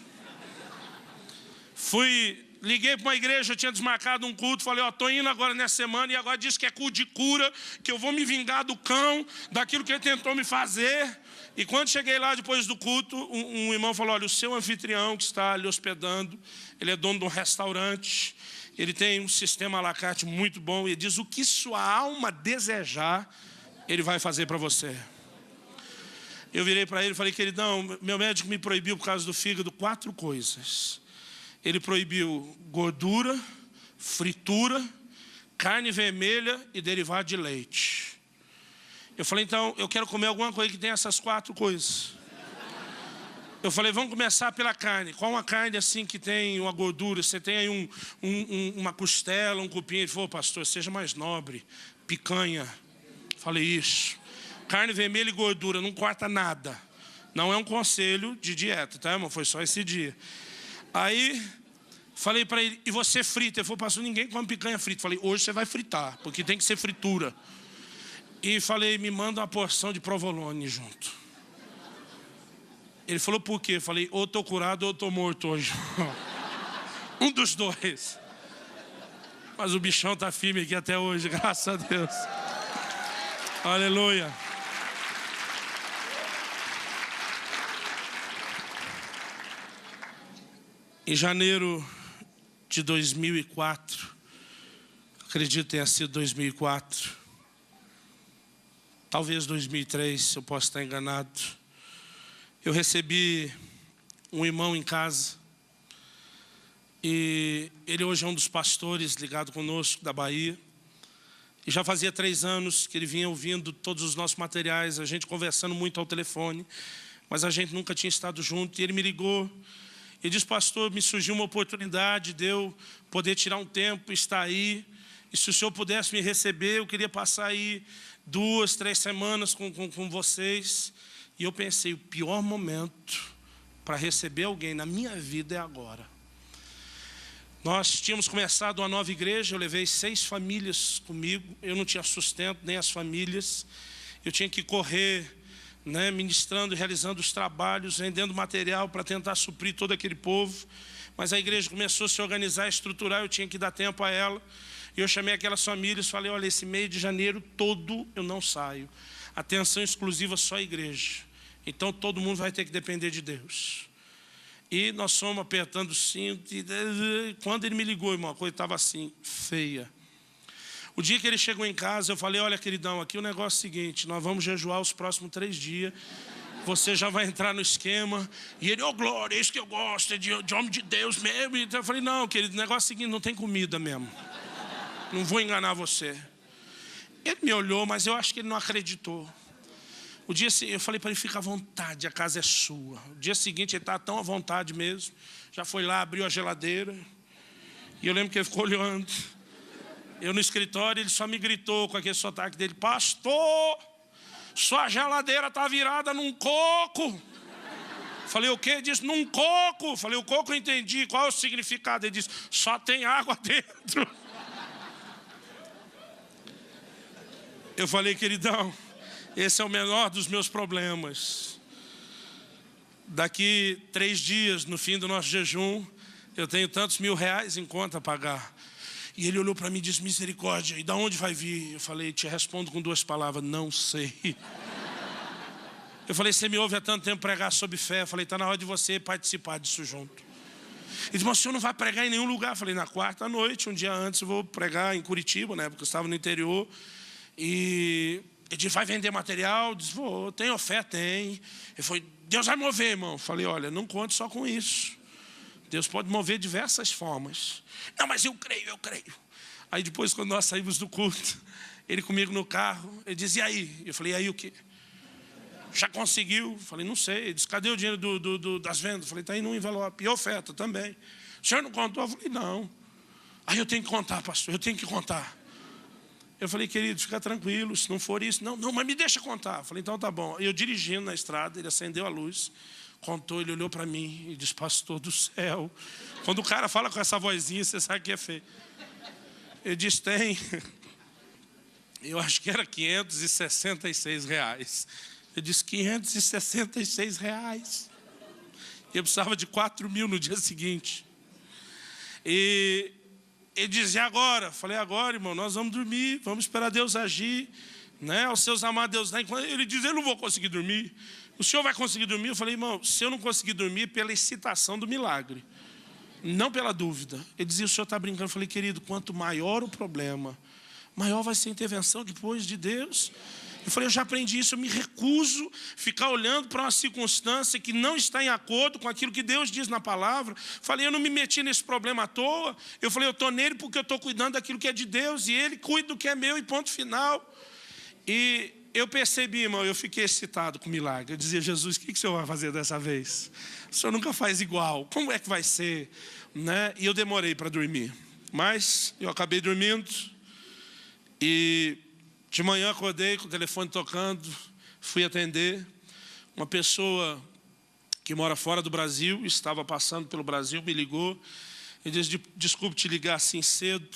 Liguei para uma igreja, eu tinha desmarcado um culto, falei, estou indo agora nessa semana, e agora diz que é culto de cura, que eu vou me vingar do cão, daquilo que ele tentou me fazer. E quando cheguei lá depois do culto, um irmão falou, olha, o seu anfitrião que está lhe hospedando, ele é dono de um restaurante, ele tem um sistema à la carte muito bom, e ele diz, o que sua alma desejar, ele vai fazer para você. Eu virei para ele e falei, queridão, meu médico me proibiu por causa do fígado 4 coisas. Ele proibiu gordura, fritura, carne vermelha e derivado de leite. Eu falei, então, eu quero comer alguma coisa que tenha essas 4 coisas. Eu falei, vamos começar pela carne. Qual uma carne assim que tem uma gordura? Você tem aí uma costela, um cupim? Ele falou, pastor, seja mais nobre. Picanha. Falei, isso. Carne vermelha e gordura, não corta nada. Não é um conselho de dieta, tá, irmão? Foi só esse dia. Aí, falei para ele, e você frita? Ele falou, pastor, ninguém come picanha frita. Falei, hoje você vai fritar, porque tem que ser fritura. E falei, me manda uma porção de provolone junto. Ele falou, por quê? Eu falei, ou estou curado ou estou morto hoje. Um dos dois. Mas o bichão está firme aqui até hoje, graças a Deus. Aleluia. Em janeiro de 2004, acredito que tenha sido 2004, talvez 2003, se eu posso estar enganado, eu recebi um irmão em casa, e ele hoje é um dos pastores ligado conosco da Bahia, e já fazia 3 anos que ele vinha ouvindo todos os nossos materiais, a gente conversando muito ao telefone, mas a gente nunca tinha estado junto, e ele me ligou, e disse: pastor, me surgiu uma oportunidade de eu poder tirar um tempo, estar aí, e se o senhor pudesse me receber, eu queria passar aí 2, 3 semanas com vocês. E eu pensei, o pior momento para receber alguém na minha vida é agora. Nós tínhamos começado uma nova igreja, eu levei 6 famílias comigo, eu não tinha sustento, nem as famílias. Eu tinha que correr, ministrando, realizando os trabalhos, vendendo material para tentar suprir todo aquele povo. Mas a igreja começou a se organizar, a estruturar, eu tinha que dar tempo a ela. E eu chamei aquelas famílias e falei: olha, esse mês de janeiro todo eu não saio. Atenção exclusiva só a igreja. Então todo mundo vai ter que depender de Deus. E nós fomos apertando o cinto. E quando ele me ligou, irmão, a coisa estava assim, feia. O dia que ele chegou em casa, eu falei: olha, queridão, aqui o negócio é o seguinte, nós vamos jejuar os próximos 3 dias. Você já vai entrar no esquema. E ele: oh, glória, é isso que eu gosto, é de homem de Deus mesmo. Então eu falei: não, querido, o negócio é o seguinte, não tem comida mesmo. Não vou enganar você. Ele me olhou, mas eu acho que ele não acreditou. O dia seguinte, eu falei para ele: fica à vontade, a casa é sua. O dia seguinte ele estava tão à vontade mesmo. Já foi lá, abriu a geladeira. E eu lembro que ele ficou olhando. Eu no escritório, ele só me gritou com aquele sotaque dele: pastor, sua geladeira está virada num coco. Falei: o quê? Ele disse: num coco. Falei: o coco eu entendi, qual é o significado? Ele disse: só tem água dentro. Eu falei: queridão, esse é o menor dos meus problemas. Daqui 3 dias, no fim do nosso jejum, eu tenho tantos R$1.000 em conta a pagar. E ele olhou para mim e disse: misericórdia, e de onde vai vir? Eu falei: te respondo com 2 palavras: não sei. Eu falei: você me ouve há tanto tempo pregar sobre fé. Eu falei: está na hora de você participar disso junto. Ele disse: mas o senhor não vai pregar em nenhum lugar? Eu falei: na quarta noite, um dia antes, eu vou pregar em Curitiba, né, porque eu estava no interior. E ele disse: vai vender material? Eu disse: vou. Tem oferta? Tem. Ele falou: Deus vai mover, irmão. Eu falei: olha, não conte só com isso. Deus pode mover de diversas formas. Não, mas eu creio. Aí depois, quando nós saímos do culto, ele comigo no carro, ele disse: e aí? Eu falei: e aí o quê? Já conseguiu? Eu falei: não sei. Ele disse: cadê o dinheiro das vendas? Eu falei: está aí no envelope. E oferta também. O senhor não contou? Eu falei: não. Aí eu tenho que contar, pastor, eu tenho que contar. Eu falei: querido, fica tranquilo, se não for isso. Não, mas me deixa contar. Eu falei: então tá bom. Eu dirigindo na estrada, ele acendeu a luz, contou, ele olhou para mim e disse: pastor do céu. Quando o cara fala com essa vozinha, você sabe que é feio. Ele disse: tem. Eu acho que era R$566. Eu disse: R$566. Eu precisava de 4.000 no dia seguinte. E ele dizia: agora? Eu falei: agora, irmão, nós vamos dormir, vamos esperar Deus agir, aos seus amados Deus. Ele diz: eu não vou conseguir dormir. O senhor vai conseguir dormir? Eu falei: irmão, se eu não conseguir dormir, pela excitação do milagre, não pela dúvida. Ele dizia: o senhor está brincando? Eu falei: querido, quanto maior o problema, maior vai ser a intervenção depois de Deus. Eu falei: eu já aprendi isso, eu me recuso a ficar olhando para uma circunstância que não está em acordo com aquilo que Deus diz na palavra. Falei: eu não me meti nesse problema à toa. Eu falei: eu estou nele porque eu estou cuidando daquilo que é de Deus, e Ele cuida do que é meu, e ponto final. E eu percebi, irmão, eu fiquei excitado com o milagre. Eu dizia: Jesus, o que o senhor vai fazer dessa vez? O senhor nunca faz igual, como é que vai ser? E eu demorei para dormir, mas eu acabei dormindo. E de manhã acordei com o telefone tocando, fui atender. Uma pessoa que mora fora do Brasil, estava passando pelo Brasil, me ligou e disse: desculpe te ligar assim cedo,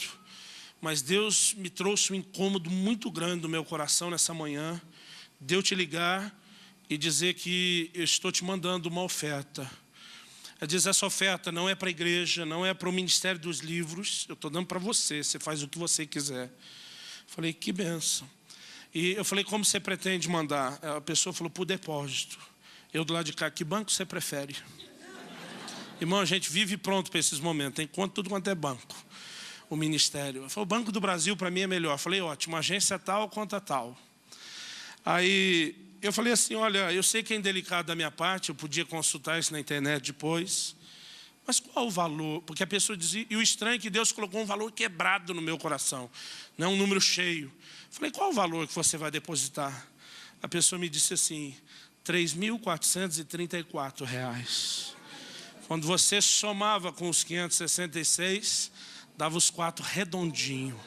mas Deus me trouxe um incômodo muito grande no meu coração nessa manhã, de eu te ligar e dizer que eu estou te mandando uma oferta. Ela diz: essa oferta não é para a igreja, não é para o Ministério dos Livros, eu estou dando para você, você faz o que você quiser. Falei: que bênção. E eu falei: como você pretende mandar? A pessoa falou: por depósito. Eu do lado de cá: que banco você prefere? Irmão, a gente vive pronto para esses momentos. Tem conta tudo quanto é banco. O ministério. Eu falei, o Banco do Brasil para mim é melhor. Eu falei, ótimo, agência tal, conta tal. Aí eu falei assim, olha, eu sei que é indelicado da minha parte, eu podia consultar isso na internet depois. Mas qual o valor? Porque a pessoa dizia, e o estranho é que Deus colocou um valor quebrado no meu coração. Não é um número cheio. Eu falei, qual o valor que você vai depositar? A pessoa me disse assim, R$3.434. Quando você somava com os 566, dava os 4 redondinho.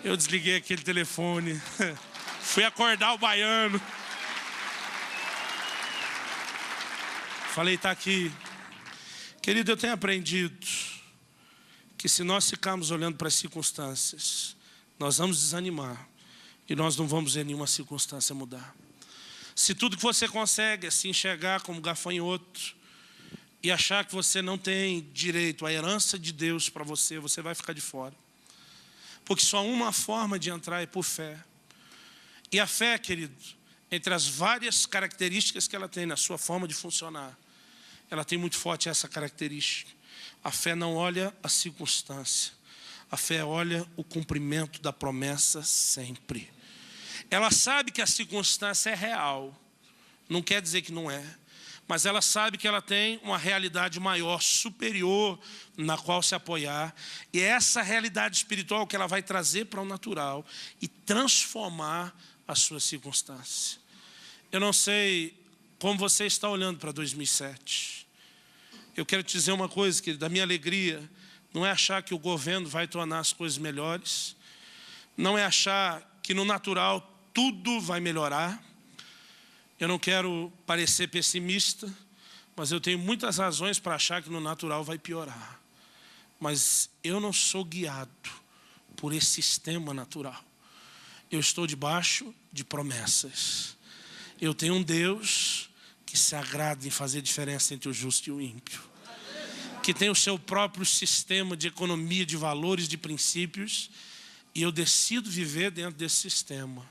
Eu desliguei aquele telefone, fui acordar o baiano. Falei, está aqui. Querido, eu tenho aprendido que se nós ficarmos olhando para as circunstâncias, nós vamos desanimar e nós não vamos ver nenhuma circunstância mudar. Se tudo que você consegue é se enxergar como gafanhoto e achar que você não tem direito à herança de Deus para você, você vai ficar de fora. Porque só uma forma de entrar é por fé. E a fé, querido, entre as várias características que ela tem na sua forma de funcionar, ela tem muito forte essa característica. A fé não olha a circunstância. A fé olha o cumprimento da promessa sempre. Ela sabe que a circunstância é real. Não quer dizer que não é. Mas ela sabe que ela tem uma realidade maior, superior, na qual se apoiar. E é essa realidade espiritual que ela vai trazer para o natural e transformar a sua circunstância. Eu não sei como você está olhando para 2007. Eu quero te dizer uma coisa, querido, a minha alegria não é achar que o governo vai tornar as coisas melhores. Não é achar que no natural tudo vai melhorar. Eu não quero parecer pessimista, mas eu tenho muitas razões para achar que no natural vai piorar. Mas eu não sou guiado por esse sistema natural. Eu estou debaixo de promessas. Eu tenho um Deus que se agrada em fazer diferença entre o justo e o ímpio. Que tem o seu próprio sistema de economia, de valores, de princípios. E eu decido viver dentro desse sistema.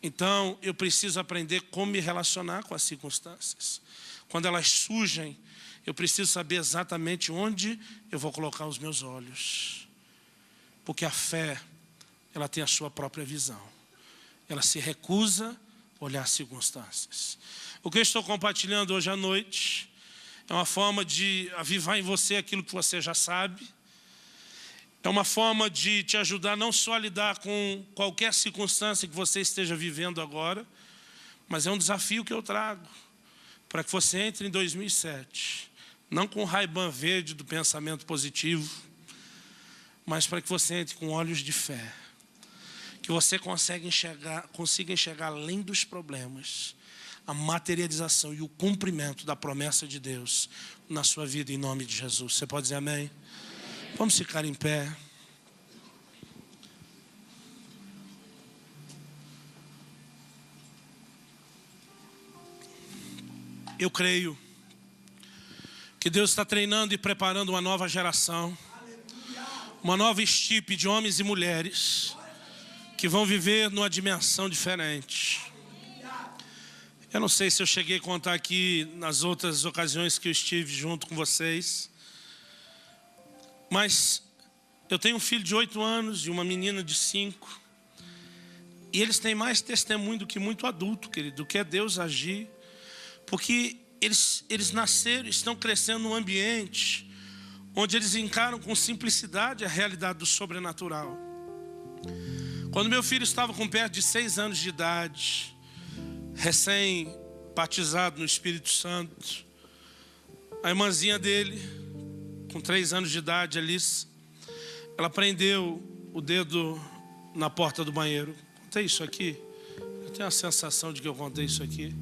Então, eu preciso aprender como me relacionar com as circunstâncias. Quando elas surgem, eu preciso saber exatamente onde eu vou colocar os meus olhos. Porque a fé, ela tem a sua própria visão. Ela se recusa a olhar as circunstâncias. O que eu estou compartilhando hoje à noite é uma forma de avivar em você aquilo que você já sabe. É uma forma de te ajudar não só a lidar com qualquer circunstância que você esteja vivendo agora, mas é um desafio que eu trago para que você entre em 2007, não com o Ray-Ban verde do pensamento positivo, mas para que você entre com olhos de fé, que você consiga enxergar além dos problemas, a materialização e o cumprimento da promessa de Deus na sua vida, em nome de Jesus. Você pode dizer amém? Vamos ficar em pé. Eu creio que Deus está treinando e preparando uma nova geração, uma nova estirpe de homens e mulheres que vão viver numa dimensão diferente. Eu não sei se eu cheguei a contar aqui nas outras ocasiões que eu estive junto com vocês, mas eu tenho um filho de 8 anos e uma menina de 5. E eles têm mais testemunho do que muito adulto, querido, do que é Deus agir. Porque eles nasceram, estão crescendo num ambiente onde eles encaram com simplicidade a realidade do sobrenatural. Quando meu filho estava com perto de 6 anos de idade, recém-batizado no Espírito Santo, a irmãzinha dele, com 3 anos de idade, Alice, ela prendeu o dedo na porta do banheiro. Contei isso aqui? Eu tenho a sensação de que eu contei isso aqui.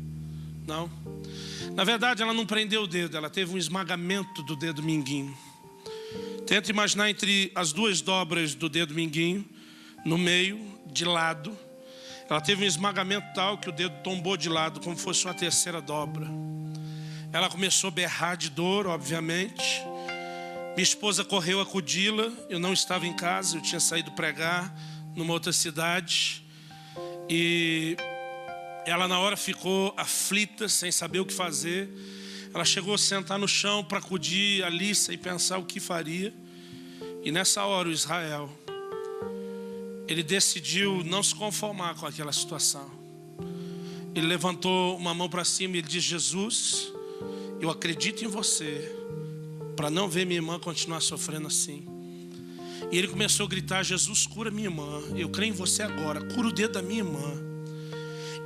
Não? Na verdade, ela não prendeu o dedo, ela teve um esmagamento do dedo mindinho. Tenta imaginar entre as 2 dobras do dedo mindinho, no meio, de lado. Ela teve um esmagamento tal que o dedo tombou de lado, como se fosse uma 3ª dobra. Ela começou a berrar de dor, obviamente. Minha esposa correu acudi-la, eu não estava em casa, eu tinha saído pregar numa outra cidade. E ela na hora ficou aflita, sem saber o que fazer. Ela chegou a sentar no chão para acudir Alice e pensar o que faria. E nessa hora o Israel, ele decidiu não se conformar com aquela situação. Ele levantou uma mão para cima e ele disse: Jesus, eu acredito em você, para não ver minha irmã continuar sofrendo assim. E ele começou a gritar: Jesus, cura minha irmã, eu creio em você agora, cura o dedo da minha irmã.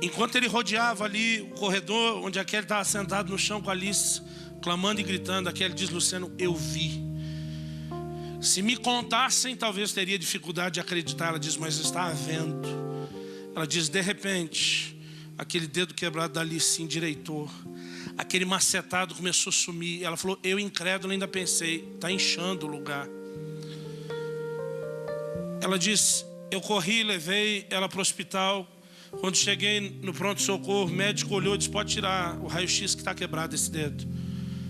Enquanto ele rodeava ali o corredor, onde aquele estava sentado no chão com a Alice, clamando e gritando, aquele diz: Luciano, eu vi. Se me contassem, talvez teria dificuldade de acreditar. Ela diz: mas eu estava vendo. Ela diz: de repente, aquele dedo quebrado da Alice se endireitou. Aquele macetado começou a sumir. Ela falou: eu incrédulo ainda pensei, está inchando o lugar. Ela diz: eu corri e levei ela para o hospital. Quando cheguei no pronto-socorro, o médico olhou e disse: pode tirar o raio-x que está quebrado esse dedo.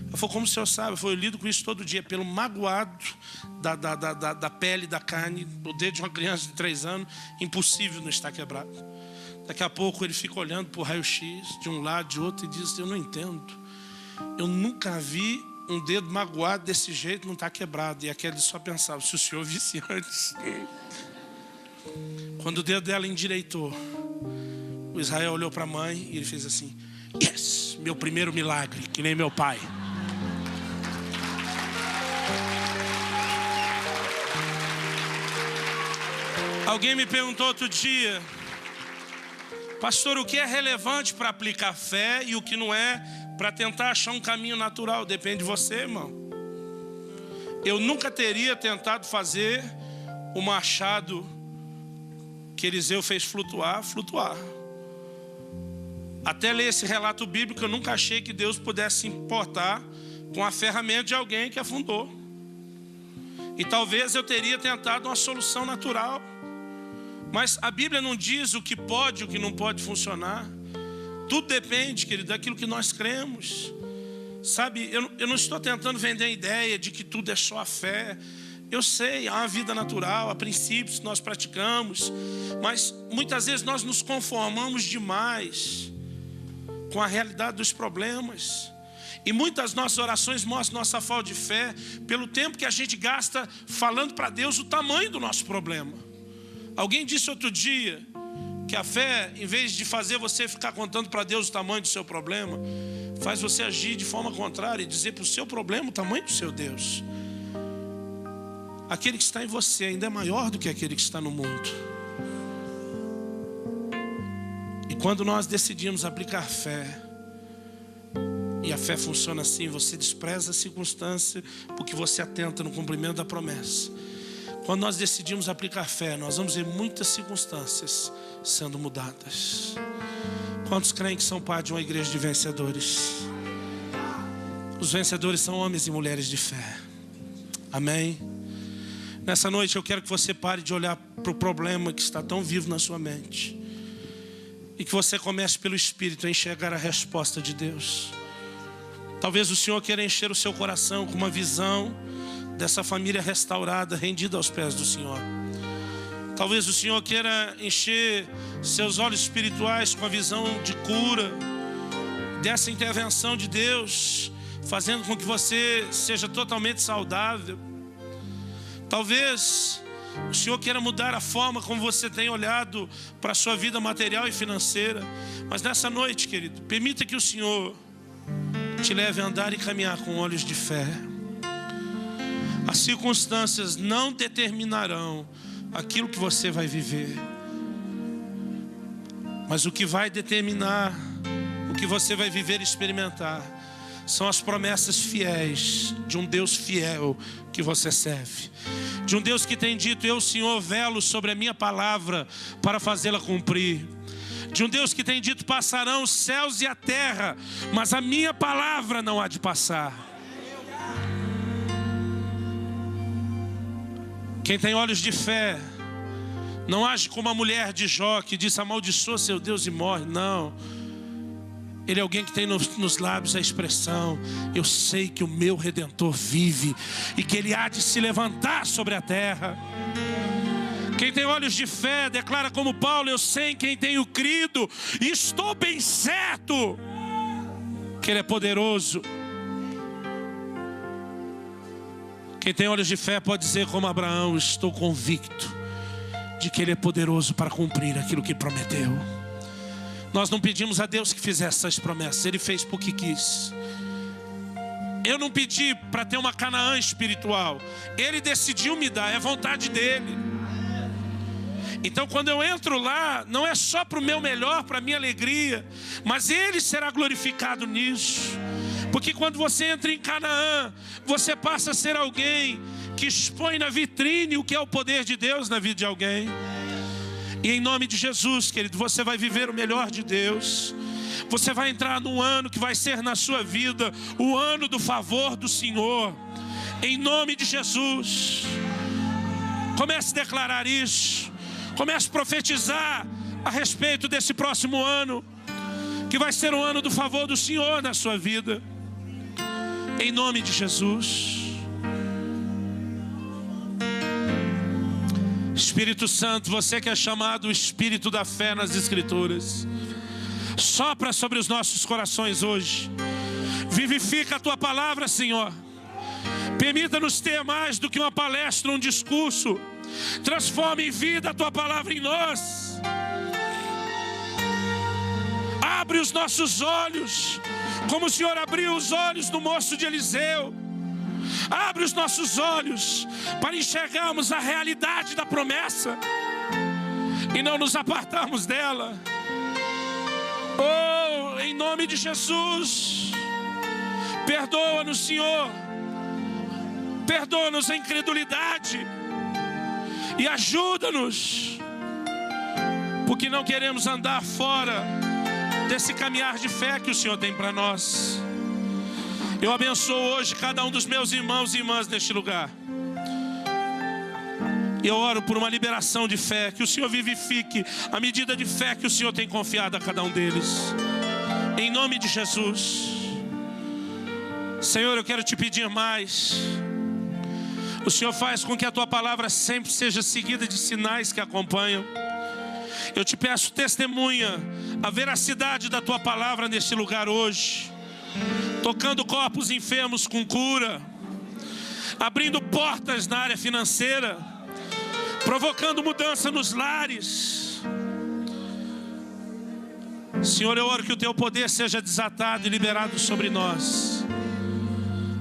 Ela falou: como o senhor sabe? Eu lido com isso todo dia, pelo magoado da pele, da carne. O dedo de uma criança de 3 anos, impossível não estar quebrado. Daqui a pouco ele fica olhando para o raio-x de um lado, de outro, e diz: eu não entendo. Eu nunca vi um dedo magoado desse jeito não estar quebrado. E aquele só pensava: se o senhor visse antes. Quando o dedo dela endireitou, o Israel olhou para a mãe e ele fez assim: yes, meu primeiro milagre, que nem meu pai. Alguém me perguntou outro dia: pastor, o que é relevante para aplicar fé e o que não é, para tentar achar um caminho natural? Depende de você, irmão. Eu nunca teria tentado fazer o machado que Eliseu fez flutuar. Até ler esse relato bíblico, eu nunca achei que Deus pudesse se importar com a ferramenta de alguém que afundou. E talvez eu teria tentado uma solução natural. Mas a Bíblia não diz o que pode e o que não pode funcionar. Tudo depende, querido, daquilo que nós cremos. Sabe, eu não estou tentando vender a ideia de que tudo é só a fé. Eu sei, há uma vida natural, há princípios que nós praticamos. Mas muitas vezes nós nos conformamos demais com a realidade dos problemas. E muitas nossas orações mostram nossa falta de fé pelo tempo que a gente gasta falando para Deus o tamanho do nosso problema. Alguém disse outro dia que a fé, em vez de fazer você ficar contando para Deus o tamanho do seu problema, faz você agir de forma contrária e dizer para o seu problema o tamanho do seu Deus. Aquele que está em você ainda é maior do que aquele que está no mundo. E quando nós decidimos aplicar fé, e a fé funciona assim: você despreza a circunstância porque você atenta no cumprimento da promessa. Quando nós decidimos aplicar fé, nós vamos ver muitas circunstâncias sendo mudadas. Quantos creem que são parte de uma igreja de vencedores? Os vencedores são homens e mulheres de fé. Amém? Nessa noite eu quero que você pare de olhar para o problema que está tão vivo na sua mente e que você comece pelo Espírito a enxergar a resposta de Deus. Talvez o Senhor queira encher o seu coração com uma visão dessa família restaurada, rendida aos pés do Senhor. Talvez o Senhor queira encher seus olhos espirituais com a visão de cura, dessa intervenção de Deus, fazendo com que você seja totalmente saudável. Talvez o Senhor queira mudar a forma como você tem olhado para a sua vida material e financeira. Mas nessa noite, querido, permita que o Senhor te leve a andar e caminhar com olhos de fé. As circunstâncias não determinarão aquilo que você vai viver, mas o que vai determinar o que você vai viver e experimentar são as promessas fiéis de um Deus fiel que você serve, de um Deus que tem dito: eu, Senhor, velo sobre a minha palavra para fazê-la cumprir, de um Deus que tem dito: passarão os céus e a terra, mas a minha palavra não há de passar. Quem tem olhos de fé não age como a mulher de Jó, que disse: amaldiçoa seu Deus e morre. Não. Ele é alguém que tem nos lábios a expressão: eu sei que o meu Redentor vive e que Ele há de se levantar sobre a terra. Quem tem olhos de fé declara como Paulo: eu sei em quem tenho crido e estou bem certo que Ele é poderoso Quem tem olhos de fé pode dizer como Abraão: estou convicto de que Ele é poderoso para cumprir aquilo que prometeu. Nós não pedimos a Deus que fizesse essas promessas, Ele fez porque quis. Eu não pedi para ter uma Canaã espiritual, Ele decidiu me dar, é vontade dEle. Então quando eu entro lá, não é só para o meu melhor, para a minha alegria, mas Ele será glorificado nisso. Porque quando você entra em Canaã, você passa a ser alguém que expõe na vitrine o que é o poder de Deus na vida de alguém. E em nome de Jesus, querido, você vai viver o melhor de Deus. Você vai entrar num ano que vai ser na sua vida o ano do favor do Senhor. Em nome de Jesus. Comece a declarar isso. Comece a profetizar a respeito desse próximo ano, que vai ser o ano do favor do Senhor na sua vida. Em nome de Jesus. Espírito Santo, você que é chamado o Espírito da fé nas Escrituras, sopra sobre os nossos corações hoje. Vivifica a Tua palavra, Senhor. Permita-nos ter mais do que uma palestra, um discurso. Transforme em vida a Tua palavra em nós. Abre os nossos olhos, como o Senhor abriu os olhos do moço de Eliseu. Abre os nossos olhos para enxergarmos a realidade da promessa e não nos apartarmos dela. Oh, em nome de Jesus, perdoa-nos, Senhor. Perdoa-nos a incredulidade e ajuda-nos, porque não queremos andar fora desse caminhar de fé que o Senhor tem para nós. Eu abençoo hoje cada um dos meus irmãos e irmãs neste lugar. Eu oro por uma liberação de fé, que o Senhor vivifique a medida de fé que o Senhor tem confiado a cada um deles. Em nome de Jesus. Senhor, eu quero te pedir mais. O Senhor faz com que a Tua palavra sempre seja seguida de sinais que acompanham. Eu te peço, testemunha a veracidade da Tua palavra neste lugar hoje. Tocando corpos enfermos com cura, abrindo portas na área financeira, provocando mudança nos lares. Senhor, eu oro que o Teu poder seja desatado e liberado sobre nós,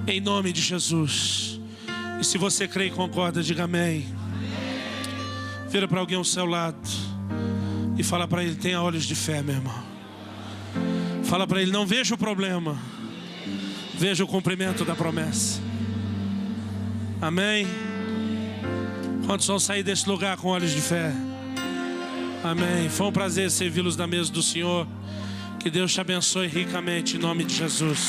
em nome de Jesus. E se você crê e concorda, diga amém. Vira para alguém ao seu lado e fala para ele: tenha olhos de fé, meu irmão. Fala para ele: não veja o problema, veja o cumprimento da promessa. Amém? Quantos vão sair desse lugar com olhos de fé? Amém. Foi um prazer servi-los da mesa do Senhor. Que Deus te abençoe ricamente em nome de Jesus.